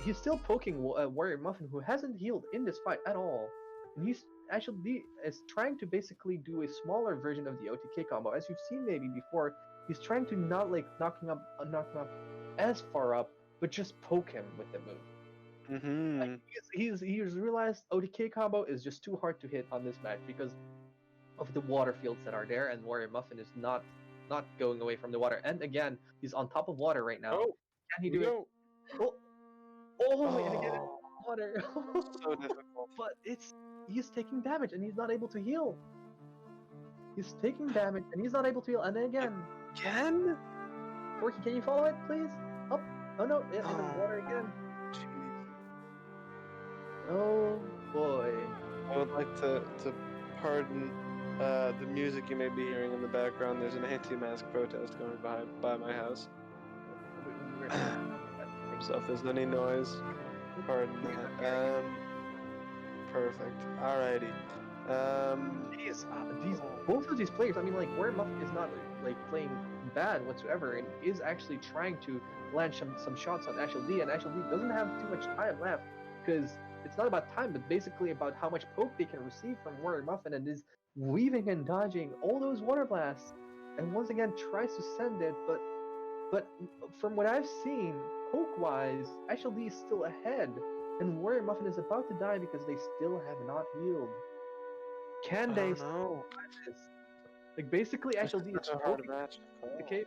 He's still poking Warrior Muffin, who hasn't healed in this fight at all, and he's actually is trying to basically do a smaller version of the OTK combo, as you've seen maybe before. He's trying to not knock him up as far up, but just poke him with the move. He's realized OTK combo is just too hard to hit on this match because of the water fields that are there, and Warrior Muffin is not going away from the water. And again, he's on top of water right now. Can he do it? And again, water. So difficult. But he's taking damage and he's not able to heal. He's taking damage and he's not able to heal. And then again. Forky, can you follow it, please? Up. Oh no, in the water again. Jeez. Oh boy. I would like to pardon the music you may be hearing in the background. There's an anti-mask protest going by my house. So if there's any noise, pardon that. Perfect. Alrighty. Both of these players, I mean, Warrior Muffin is not playing bad whatsoever, and is actually trying to land some shots on Ashley, and Ashley doesn't have too much time left because it's not about time, but basically about how much poke they can receive from Warrior Muffin, and is weaving and dodging all those water blasts, and once again tries to send it, but But from what I've seen, poke-wise, Lee is still ahead, and Warrior Muffin is about to die because they still have not healed. Can I they don't know. survive this? Like basically, This is Lee is such a hard poking match to the call. cave.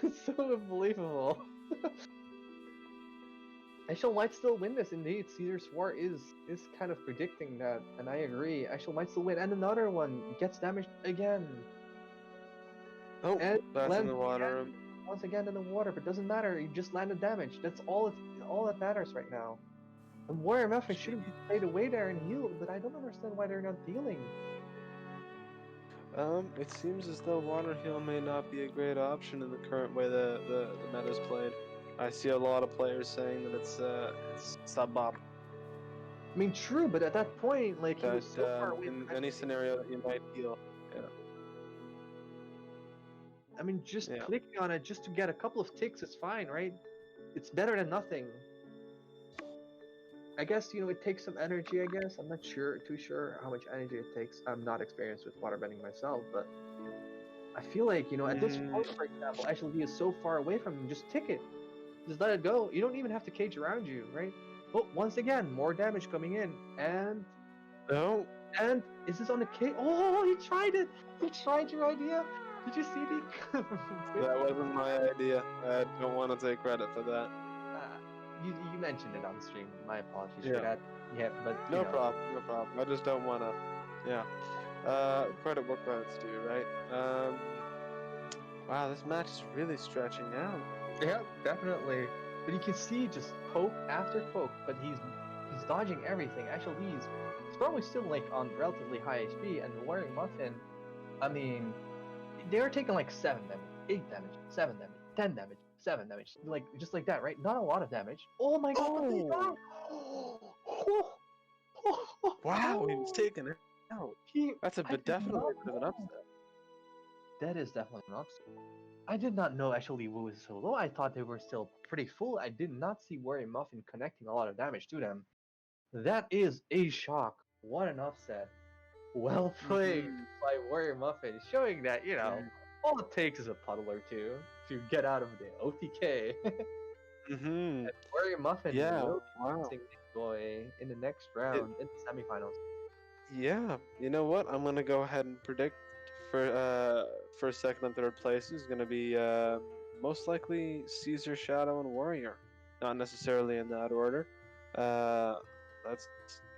It's so unbelievable. Ashel might still win this indeed. Caesar Swar is kind of predicting that, and I agree. Ashel might still win, and another one gets damaged again. Oh, And that's in lands the water room. once again in the water, but doesn't matter. You just landed damage. That's all that matters right now. And Warrior Muffin should have stayed away there and healed, but I don't understand why they're not healing. It seems as though water heal may not be a great option in the current way the meta's played. I see a lot of players saying that it's sub-op. I mean, true, but at that point, like, he That was so far away in from any everything. scenario that you might heal. I mean, just Yeah. clicking on it just to get a couple of ticks is fine, right? It's better than nothing. I guess, it takes some energy, I guess. I'm not too sure how much energy it takes. I'm not experienced with waterbending myself, but I feel like, at this point, for example, Ashley is so far away from him, just tick it. Just let it go. You don't even have to cage around you, right? Oh, once again, more damage coming in. And No. And is this on the cage? Oh, he tried it! He tried your idea! Did you see the... That wasn't my idea. I don't want to take credit for that. You mentioned it on stream. My apologies for Yeah. that. Yeah, but No problem. I just don't want to. Yeah. Credit where credit's due, right? Wow, this match is really stretching out. Yeah, definitely. But you can see just poke after poke, but he's dodging everything. Actually, he's probably still like on relatively high HP, and the Warrior Muffin, I mean, they're taking like 7 damage, 8 damage, 7 damage, 10 damage, 7 damage, like just like that, right? Not a lot of damage. Oh my god! But they died! Wow, he was taken out. That's definitely a bit of an upset. That is definitely an upset. I did not know actually Wu was so low. I thought they were still pretty full. I did not see Warrior Muffin connecting a lot of damage to them. That is a shock. What an upset. Well played by Warrior Muffin, showing that, all it takes is a puddle or two to get out of the OTK. And Warrior Muffin will be facing Boy in the next round, in the semifinals. Yeah, you know what? I'm gonna go ahead and predict for second and third place is gonna be most likely Caesar, Shadow, and Warrior. Not necessarily in that order. That's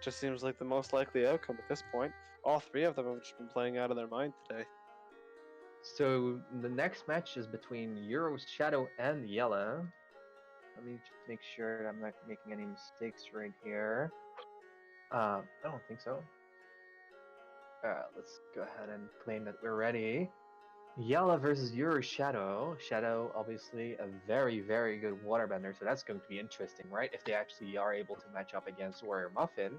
just seems like the most likely outcome at this point. All three of them have just been playing out of their mind today. So the next match is between Euro, Shadow, and Yella. Let me just make sure I'm not making any mistakes right here. I don't think so. Let's go ahead and claim that we're ready. Yella versus Euro Shadow. Shadow, obviously, a very, very good waterbender, so that's going to be interesting, right? If they actually are able to match up against Warrior Muffin.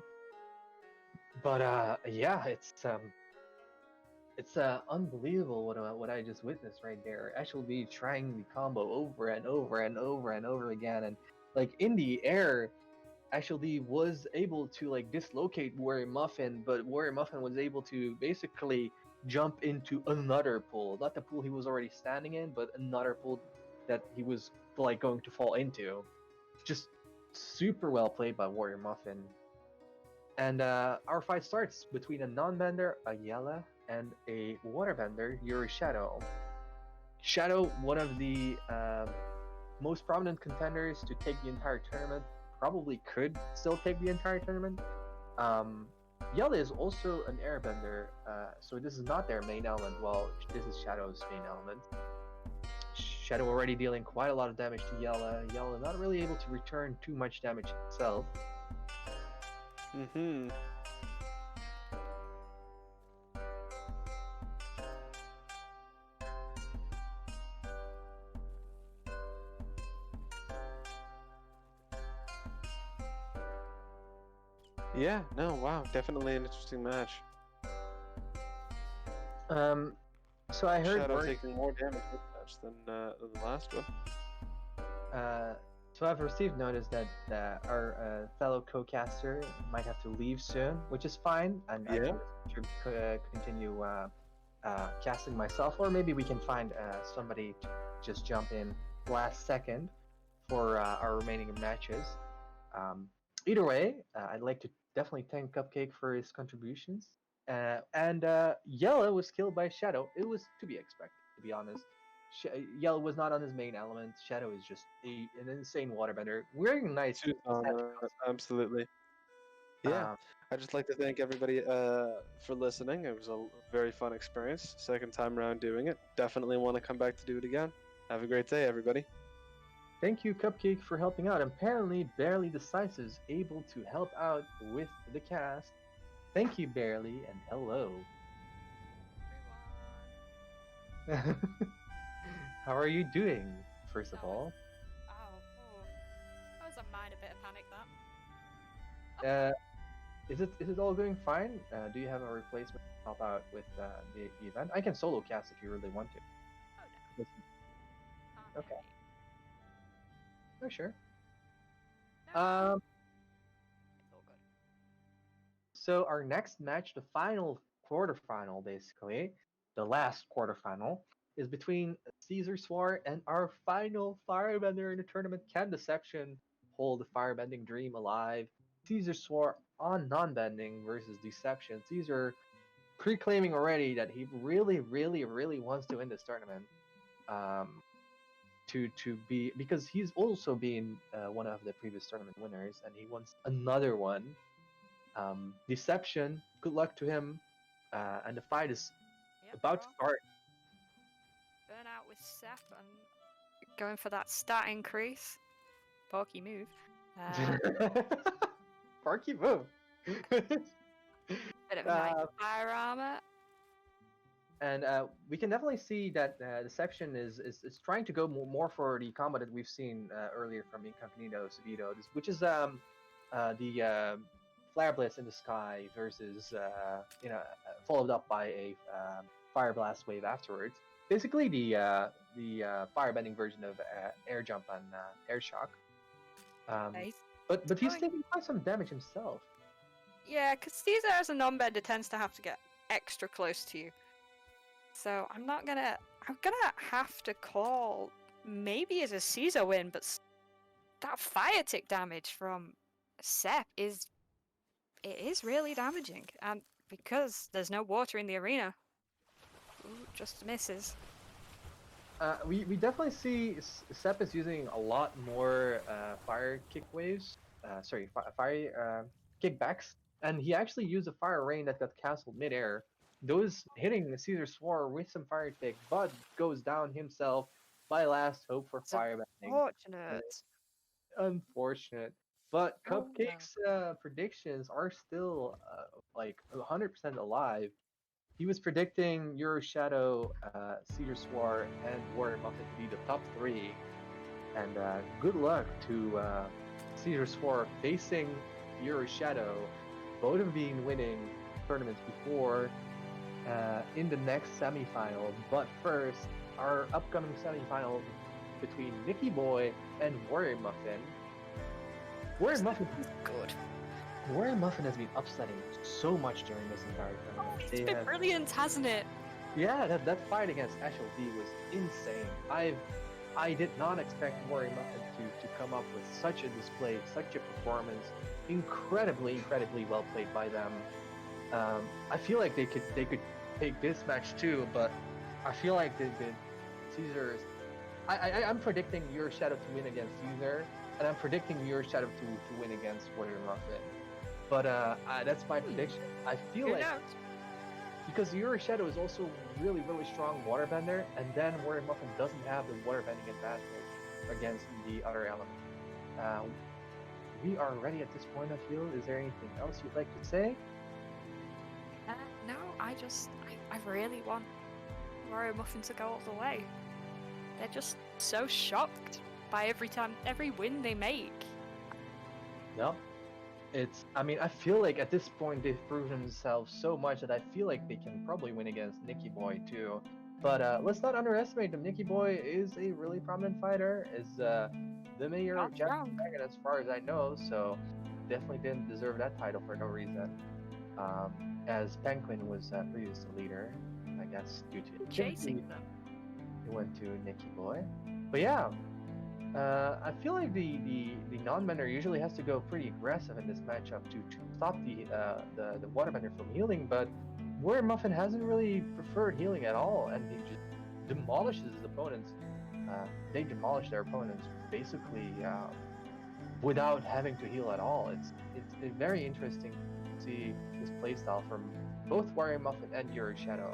But yeah, it's unbelievable what I just witnessed right there. Actually, trying the combo over and over and over and over again, and like in the air, actually was able to like dislocate Warrior Muffin, but Warrior Muffin was able to basically jump into another pool, not the pool he was already standing in, but another pool that he was like going to fall into. Just super well played by Warrior Muffin. And our fight starts between a non-bender, a Yella, and a waterbender, Yuri Shadow. Shadow, one of the most prominent contenders to take the entire tournament, probably could still take the entire tournament. Yella is also an airbender, so this is not their main element, while this is Shadow's main element. Shadow already dealing quite a lot of damage to Yella. Yella not really able to return too much damage itself. Yeah, no, wow, definitely an interesting match. So I heard Shadow taking more damage this match than the last one. So I've received notice that our fellow co-caster might have to leave soon, which is fine, and I can continue casting myself, or maybe we can find somebody to just jump in last second for our remaining matches. Either way, I'd like to definitely thank Cupcake for his contributions. And Yellow was killed by Shadow. It was to be expected, to be honest. Yellow was not on his main element. Shadow is just an insane waterbender. Wearing nice. Absolutely. Yeah, I'd just like to thank everybody for listening. It was a very fun experience. Second time around doing it. Definitely want to come back to do it again. Have a great day, everybody. Thank you, Cupcake, for helping out. Apparently, Barely Decisive is able to help out with the cast. Thank you, Barely, and hello. How are you doing, first of all? That was a minor bit of panic, that. Is it all going fine? Do you have a replacement to help out with the event? I can solo cast if you really want to. Oh, no. Okay. Oh, sure. No, it's all good. So our next match, the final quarterfinal, basically, the last quarterfinal, is between Caesar Swar and our final firebender in the tournament. Can Deception hold the firebending dream alive? Caesar Swar on non-bending versus Deception. Caesar pre-claiming already that he really, really, really wants to win this tournament. To be, because he's also been one of the previous tournament winners, and he wants another one. Deception, good luck to him, and the fight is about to start. Burn out with Seth and going for that stat increase. Porky move. Porky move. Bit of nice fire armor. And we can definitely see that Deception is trying to go more for the combo that we've seen earlier from Incognito Subito, which is the Flare Blitz in the sky versus followed up by a Fire Blast wave afterwards. Basically the firebending version of air jump and air shock. Nice. But he's taking quite some damage himself. Yeah, because Caesar as a non-bender tends to have to get extra close to you. So I'm gonna have to call maybe as a Caesar win, but that fire tick damage from Sep is really damaging, and because there's no water in the arena, just misses. We definitely see Sep is using a lot more fire kick waves. Fire kickbacks, and he actually used a fire rain that got castled midair. Those hitting Caesar Swar with some fire tick, but goes down himself by last hope for firebending. Unfortunate. But Cupcake's predictions are still like 100% alive. He was predicting Euro Shadow, Caesar Swar, and Warrior Muffin to be the top 3. And good luck to Caesar Swar facing Euro Shadow, both of them being winning tournaments before. In the next semifinal, but first, our upcoming semifinal between Nicky Boy and Warrior Muffin. Warrior Muffin is good. Warrior Muffin has been upsetting so much during this entire tournament. It's been brilliant, hasn't it? Yeah, that fight against Ashel D was insane. I did not expect Warrior Muffin to come up with such a display, such a performance. Incredibly well played by them. I feel like they could take this match too, but I feel like the Caesar's. I'm predicting Your Shadow to win against Caesar, and I'm predicting Your Shadow to win against Warrior Muffin. But that's my prediction. I feel like because Your Shadow is also really strong waterbender, and then Warrior Muffin doesn't have the waterbending advantage against the other element. We are ready at this point, I feel. Is there anything else you'd like to say? No, I really want Warrior Muffin to go all the way. They're just so shocked by every win they make. No, I feel like at this point they've proven themselves so much that I feel like they can probably win against Nicky Boy too. But let's not underestimate them. Nicky Boy is a really prominent fighter, is the mayor of Japanese Dragon as far as I know, so definitely didn't deserve that title for no reason. As Penguin was previous leader, I guess due to Chasing activity, them. it went to Nicky Boy. But yeah, I feel like the non-bender usually has to go pretty aggressive in this matchup to stop the waterbender from healing, but Warrior Muffin hasn't really preferred healing at all, and he just demolishes his opponents. They demolish their opponents basically without having to heal at all. It's very interesting to see this playstyle from both Warrior Muffin and Yuri Shadow.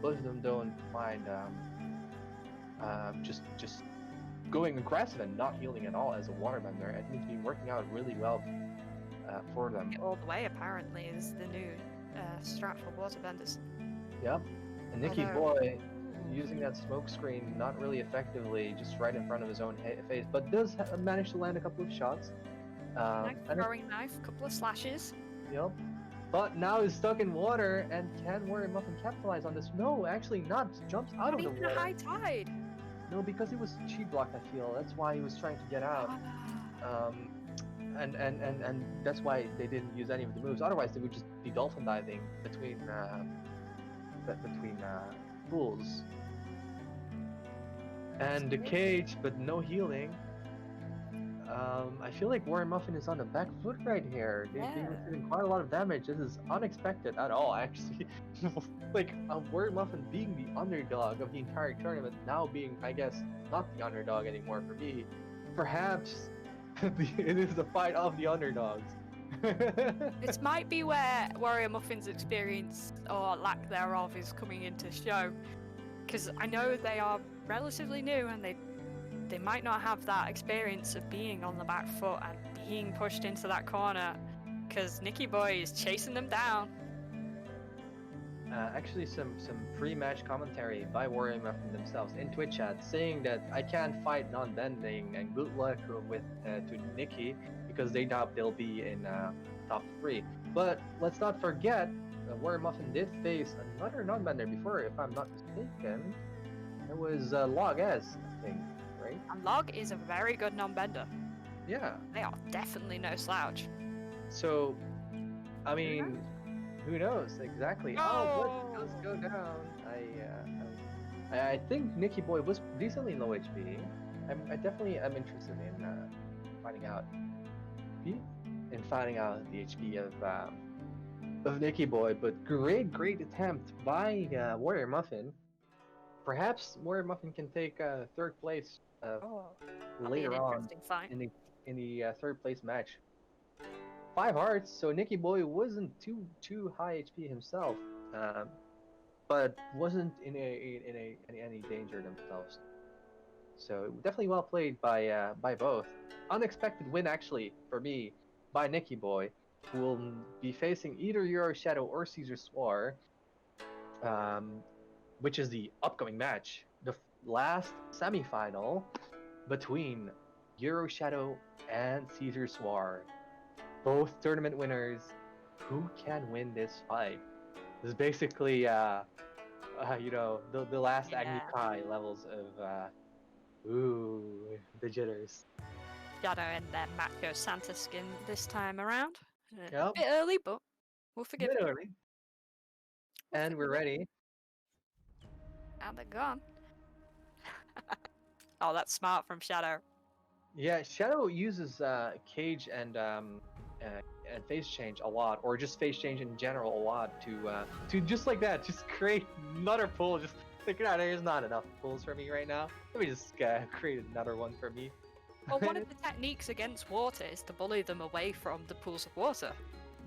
Both of them don't mind just going aggressive and not healing at all as a waterbender, and it's been working out really well for them. All the way apparently is the new strat for waterbenders. Yep. And Nicky Although- Boy using that smoke screen not really effectively, just right in front of his own face, but does manage to land a couple of shots. Nice And throwing knife, couple of slashes. yep. But now he's stuck in water, and can Warrior Muffin capitalize on this? No, actually not. Jumps out Not of the even a water. high tide. No, because he was cheat blocked, I feel. That's why he was trying to get out. And that's why they didn't use any of the moves. Otherwise, they would just be dolphin diving between pools. And the cage, but no healing. I feel like Warrior Muffin is on the back foot right here. They're Yeah. receiving quite a lot of damage. This is unexpected at all, actually. Like, Warrior Muffin being the underdog of the entire tournament, now being, I guess, not the underdog anymore for me. Perhaps it is the fight of the underdogs. This might be where Warrior Muffin's experience, or lack thereof, is coming into show. Because I know they are relatively new and they might not have that experience of being on the back foot and being pushed into that corner. Because Nicky Boy is chasing them down. Actually, some pre-match commentary by Warrior Muffin themselves in Twitch chat saying that I can't fight non-bending and good luck with to Nikki because they doubt they'll be in top 3. But let's not forget, Warrior Muffin did face another non-bender before, if I'm not mistaken. It was Log S, I think, right? And Log is a very good non-bender. Yeah. They are definitely no slouch. So, I mean, who knows exactly? Oh, but it does go down. I think Nicky Boy was decently low HP. I definitely am interested in finding out the HP of Nicky Boy. But great attempt by Warrior Muffin. Perhaps Warrior Muffin can take third place later on Fight. in the third place match. 5 hearts, so Nicky Boy wasn't too high HP himself, but wasn't in any danger themselves. So definitely well played by both. Unexpected win actually for me by Nicky Boy, who will be facing either Euro Shadow or Caesar Swar, which is the upcoming match, the last semifinal between Euro Shadow and Caesar Swar. Both tournament winners. Who can win this fight? This is basically, the last Agni Kai levels of, the jitters. Shadow and their Matko Santa skin this time around. A Yep. bit early, but we'll forgive it. Literally. And we're ready. And they're gone. Oh, that's smart from Shadow. Yeah, Shadow uses cage and face change a lot, or just face change in general a lot to just like that, just create another pool. Just thinking, there's not enough pools for me right now. Let me just create another one for me. Well, one of the techniques against water is to bully them away from the pools of water.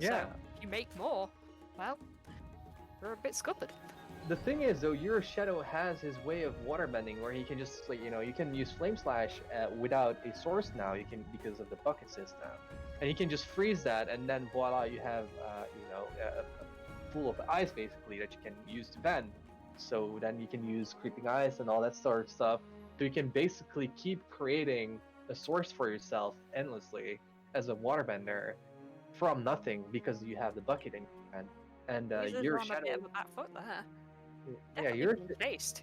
Yeah. So if you make more, well, you're a bit scuppered. The thing is, though, your Shadow has his way of waterbending, where he can just, you can use Flame Slash without a source now. You can, because of the bucket system, and you can just freeze that, and then voila, you have, a pool of ice basically that you can use to bend. So then you can use Creeping Ice and all that sort of stuff. So you can basically keep creating a source for yourself endlessly as a waterbender from nothing because you have the bucket in your hand. And Caesar's your on a bit Shadow. of a back foot there. Yeah, Definitely your being faced.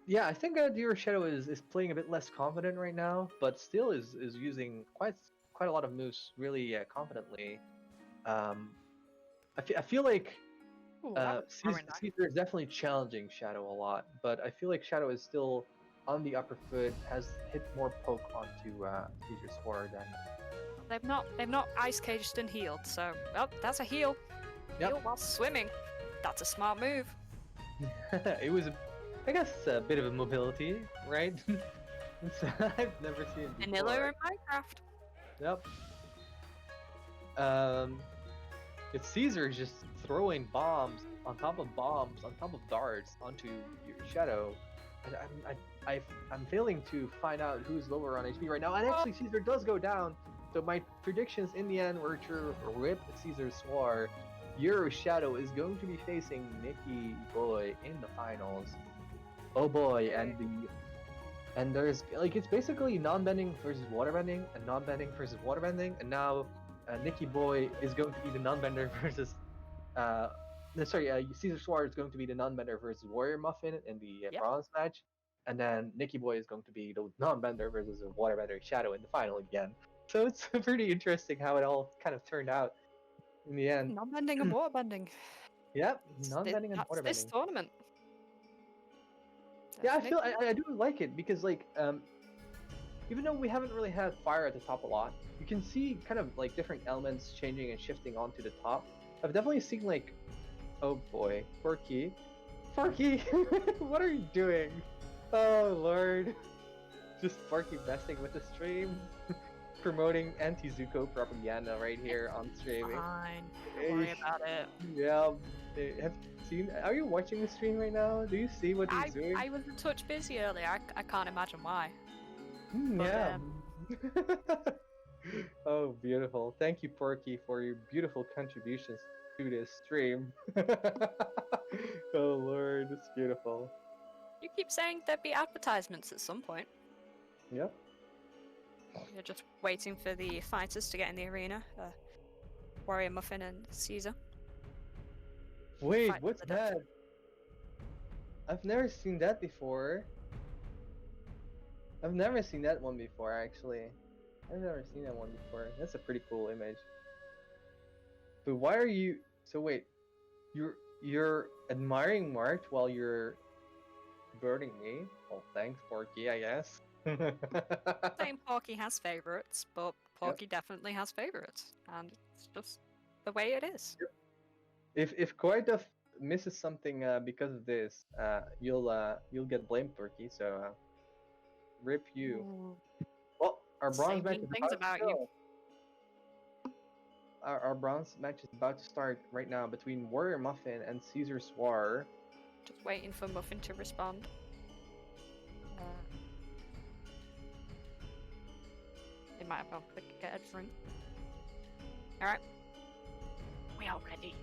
Yeah, I think your Shadow is playing a bit less confident right now, but still is using quite a lot of moves really confidently. I feel like Ooh, that was very nice. Caesar is definitely challenging Shadow a lot, but I feel like Shadow is still on the upper foot, has hit more poke onto Caesar's sword than. They've not ice caged and healed, so that's a heal. Yep. Heal while swimming. That's a smart move. It was, I guess, a bit of a mobility, right? I've never seen it before. Vanilla in Minecraft. Yep. It's Caesar just throwing bombs on top of darts onto your Shadow. I'm failing to find out who's lower on HP right now, and actually Caesar does go down. So my predictions in the end were true. Rip Caesar Swar. Your Shadow is going to be facing Nicky Boy in the finals. Oh boy, and there's like it's basically non-bending versus waterbending, and non-bending versus waterbending, and now Nicky Boy is going to be the non-bender versus Caesar Swar is going to be the non-bender versus Warrior Muffin in the Yep. bronze match, and then Nicky Boy is going to be the non-bender versus a waterbender Shadow in the final again. So it's pretty interesting how it all kind of turned out in the end. Non-bending and waterbending. Yep, non-bending and That's this waterbending. tournament. Yeah, I do like it because like even though we haven't really had fire at the top a lot, you can see kind of like different elements changing and shifting onto the top. I've definitely seen like, oh boy, Forky, what are you doing? Oh lord, just Forky messing with the stream, promoting anti-Zuko propaganda right here on streaming. Fine. Don't worry about it. Yeah, have seen? Are you watching the stream right now? Do you see what he's doing? I was a touch busy earlier. I can't imagine why. But, Yeah. Oh, beautiful. Thank you, Porky, for your beautiful contributions to this stream. Oh, Lord, it's beautiful. You keep saying there'd be advertisements at some point. Yep. You're just waiting for the fighters to get in the arena. Warrior Muffin and Caesar. Wait, Fight what's to the death. that? I've never seen that before. I've never seen that one before, actually. I've never seen that one before. That's a pretty cool image. But why are you... So wait, you're admiring Mart while you're burning me? Well, thanks, Porky, I guess. Same Porky has favorites, but Porky definitely has favorites, and it's just the way it is. If Koitov misses something because of this, you'll get blamed, Porky. So rip you. Well, our bronze Saying match mean is things about to about you. go. Our bronze match is about to start right now between Warrior Muffin and Caesar Swar. Just waiting for Muffin to respond. They might have gone quick to get a drink. Alright. We are ready.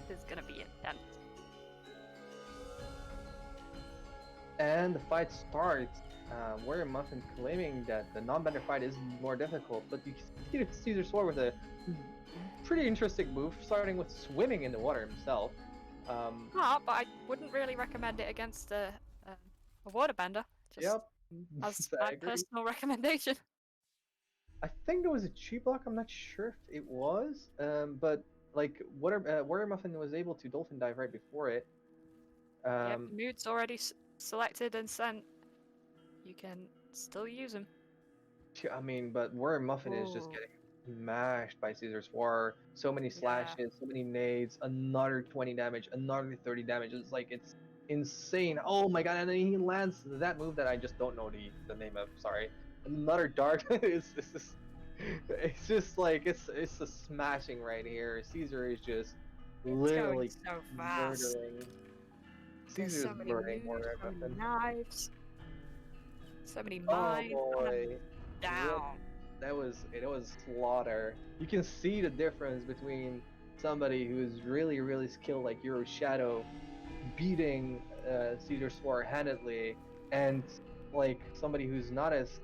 This is gonna be intense. And the fight starts. Warrior Muffin claiming that the non-bender fight is more difficult, but you see Caesar Swar with a pretty interesting move, starting with swimming in the water himself. But I wouldn't really recommend it against a waterbender. Just Yep. as I my agree. personal recommendation. I think there was a chi block. I'm not sure if it was, but like Warrior Muffin was able to dolphin dive right before it. Yep, mood's already selected and sent. You can still use him. I mean, but Warrior Muffin is just Ooh. getting mashed by Caesar Swar. So many slashes, so many nades, another 20 damage, another 30 damage. It's like it's insane. Oh my god! And then he lands that move that I just don't know the name of. Sorry. Another dart. It's just like it's a smashing right here. Caesar is just literally It's going so fast. murdering. There's Caesar's so many murdering moves, Warrior so many Muffin. knives, so many Oh mines. boy. Down. It was slaughter. You can see the difference between somebody who's really skilled like Euro Shadow beating Caesar Swar handedly, and like somebody who's not as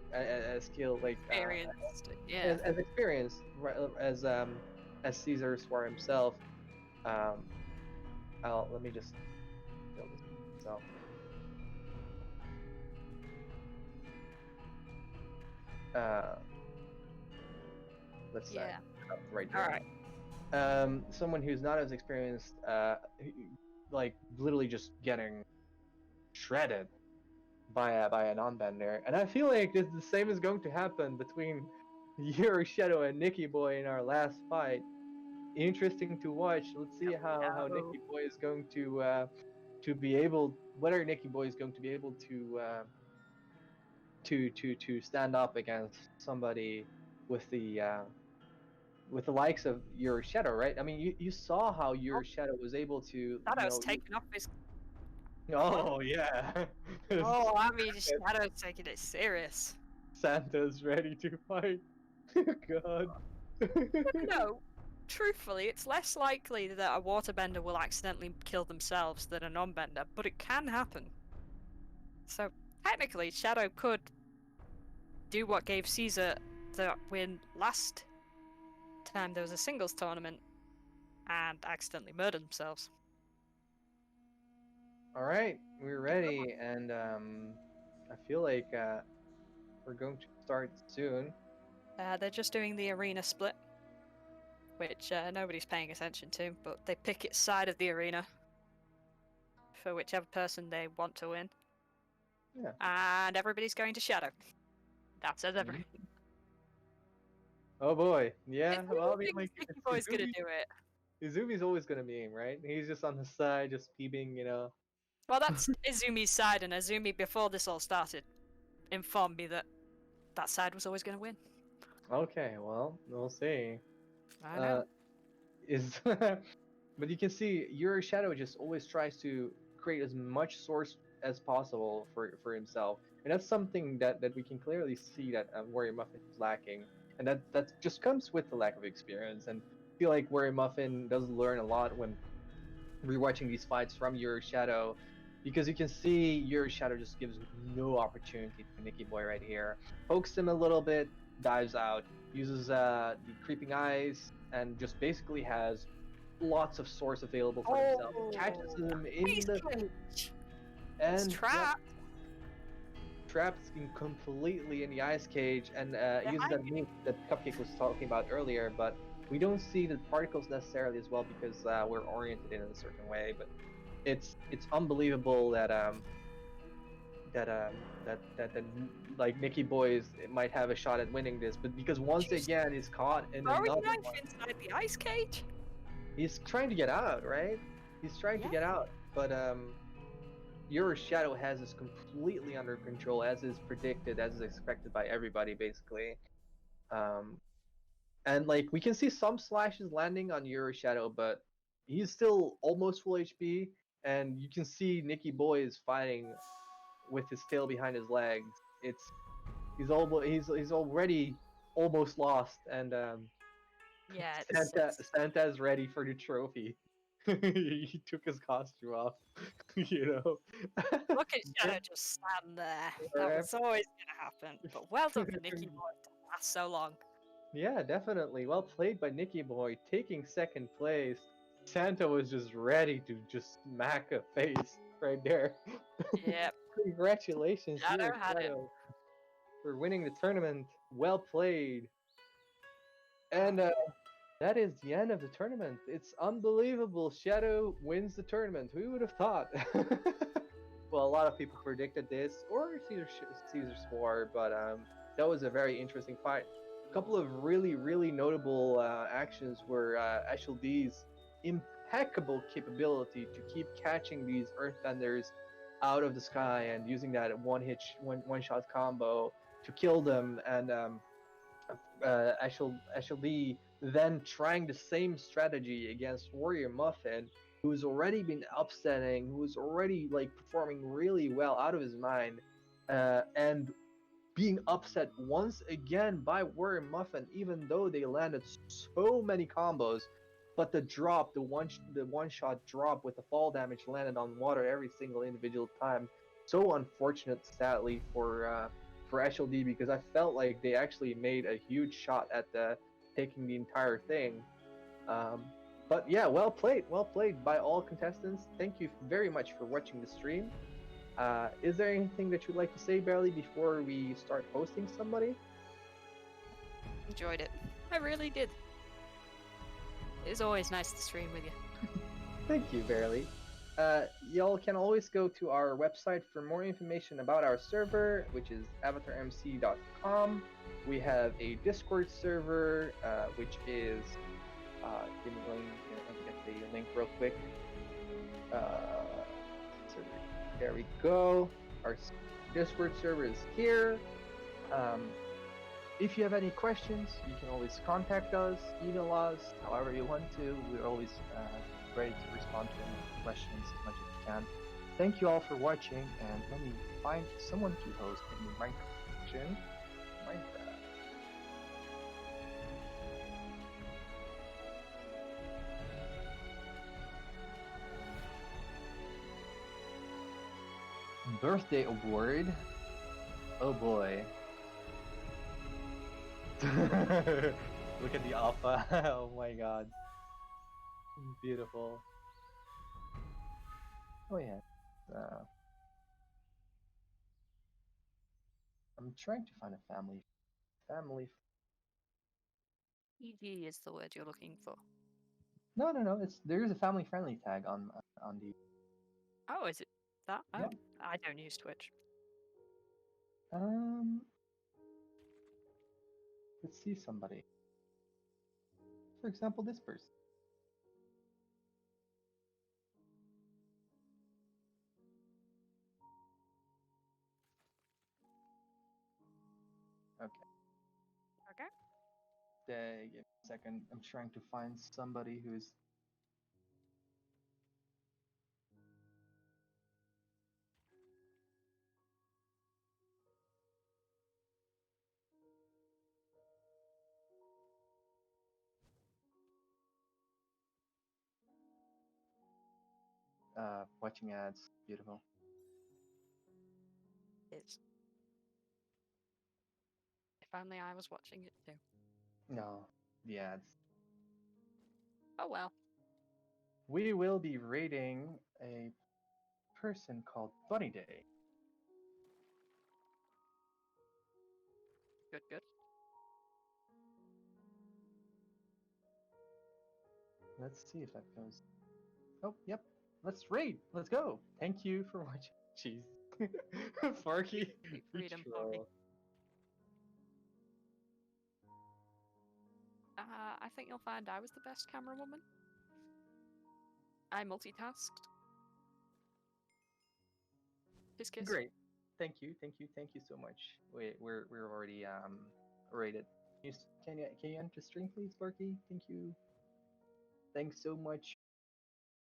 skilled like Experienced. Yeah. as experienced as Caesar Swar himself. Let me just build this myself. Let's set Yeah. it up right here. All right. someone who's not as experienced, like literally just getting shredded by a non-bender, and I feel like the same is going to happen between your Shadow and Nicky Boy in our last fight. Interesting to watch. Let's see how No. Nicky Boy is going to be able, whether Nicky Boy is going to be able to stand up against somebody with the likes of your Shadow, right? I mean, you saw how your Shadow was able to, Shadow's taking off his. oh yeah. Oh, I mean, Shadow's taking it serious. Santa's ready to fight. God. No, truthfully, it's less likely that a waterbender will accidentally kill themselves than a non-bender, but it can happen. So technically, Shadow could do what gave Caesar the win last time there was a singles tournament and accidentally murder themselves. All right, we're ready, and I feel like we're going to start soon. They're just doing the arena split, which nobody's paying attention to, but they pick its side of the arena for whichever person they want to win. Yeah. And everybody's going to Shadow. That says everything. Oh boy, yeah. If you Well, I mean, think like Nicky Boy's gonna do it. Izumi's always gonna be him, right? He's just on the side, just peeping, you know. Well, that's Izumi's side, and Izumi, before this all started, informed me that that side was always going to win. Okay, well, we'll see. I know. Is but you can see your Shadow just always tries to create as much source as possible for himself, and that's something that we can clearly see that Warrior Muffin is lacking, and that just comes with the lack of experience. And I feel like Warrior Muffin does learn a lot when rewatching these fights from your Shadow, because you can see your Shadow just gives no opportunity to Nicky Boy right here. Pokes him a little bit, dives out, uses the creeping eyes, and just basically has lots of source available for himself. Catches him in Ice the cage! and It's trapped! trapped completely in the ice cage, and uses that move that Cupcake was talking about earlier. But we don't see the particles necessarily as well because we're oriented in a certain way. But it's unbelievable that like Nicky Boy might have a shot at winning this, but because once again he's caught in Throwing another knife one. inside the ice cage? He's trying to get out, right? He's trying to get out, but your Shadow has this completely under control, as is predicted, as is expected by everybody, basically. And like we can see some slashes landing on your Shadow, but he's still almost full HP, and you can see Nicky Boy is fighting with his tail behind his legs. He's already almost lost, and Yeah, Santa's ready for the trophy. He took his costume off, you know. look at Shadow just stand there. That was always going to happen. But well done for Nicky Boy to last so long. Yeah, definitely. Well played by Nicky Boy, taking second place. Santa was just ready to just smack a face right there. Yep. Congratulations, Shadow dear had it. Shadow, for winning the tournament. Well played. And that is the end of the tournament. It's unbelievable. Shadow wins the tournament. Who would have thought? Well, a lot of people predicted this, or Caesar swore, but that was a very interesting fight. A couple of really notable actions were Ashel D's impeccable capability to keep catching these Earthbenders out of the sky and using that one-shot combo to kill them, and Ashel D then trying the same strategy against Warrior Muffin, who's already been upsetting, who's already like performing really well out of his mind, and being upset once again by Warrior Muffin, even though they landed so many combos. But the one-shot drop with the fall damage landed on water every single individual time. So unfortunate, sadly, for Ashel D, because I felt like they actually made a huge shot at taking the entire thing. But yeah, well played by all contestants. Thank you very much for watching the stream. Is there anything that you'd like to say, Barely, before we start hosting somebody? Enjoyed it. I really did. It's always nice to stream with you. Thank you, Barely. Y'all can always go to our website for more information about our server, which is avatarmc.com. We have a Discord server, which is give me let me get the link real quick. Server. There we go. Our Discord server is here. If you have any questions, you can always contact us, email us, however you want to. We're always ready to respond to any questions as much as we can. Thank you all for watching, and let me find someone to host in the Minecraft section. Minecraft. Birthday award. Oh boy. Look at the alpha. Oh my god. Beautiful. Oh yeah. I'm trying to find a family. EG is the word you're looking for. No. There is a family friendly tag on the. Oh, is it that? Oh, Yeah. I don't use Twitch. Let's see somebody. For example, this person. Okay. Okay. Give me a second. I'm trying to find somebody who's. Watching ads. Beautiful. It's. If only I was watching it too. No, the ads. Oh well. We will be rating a person called Bunny Day. Good. Let's see if that goes. Oh, yep. Let's raid. Let's go. Thank you for watching. Jeez. Farky. Freedom, you Farky. troll. I think you'll find I was the best camera woman. I multitasked. Kiss. Great. Thank you so much. We're already rated. Can you enter stream, please, Sparky? Thank you. Thanks so much.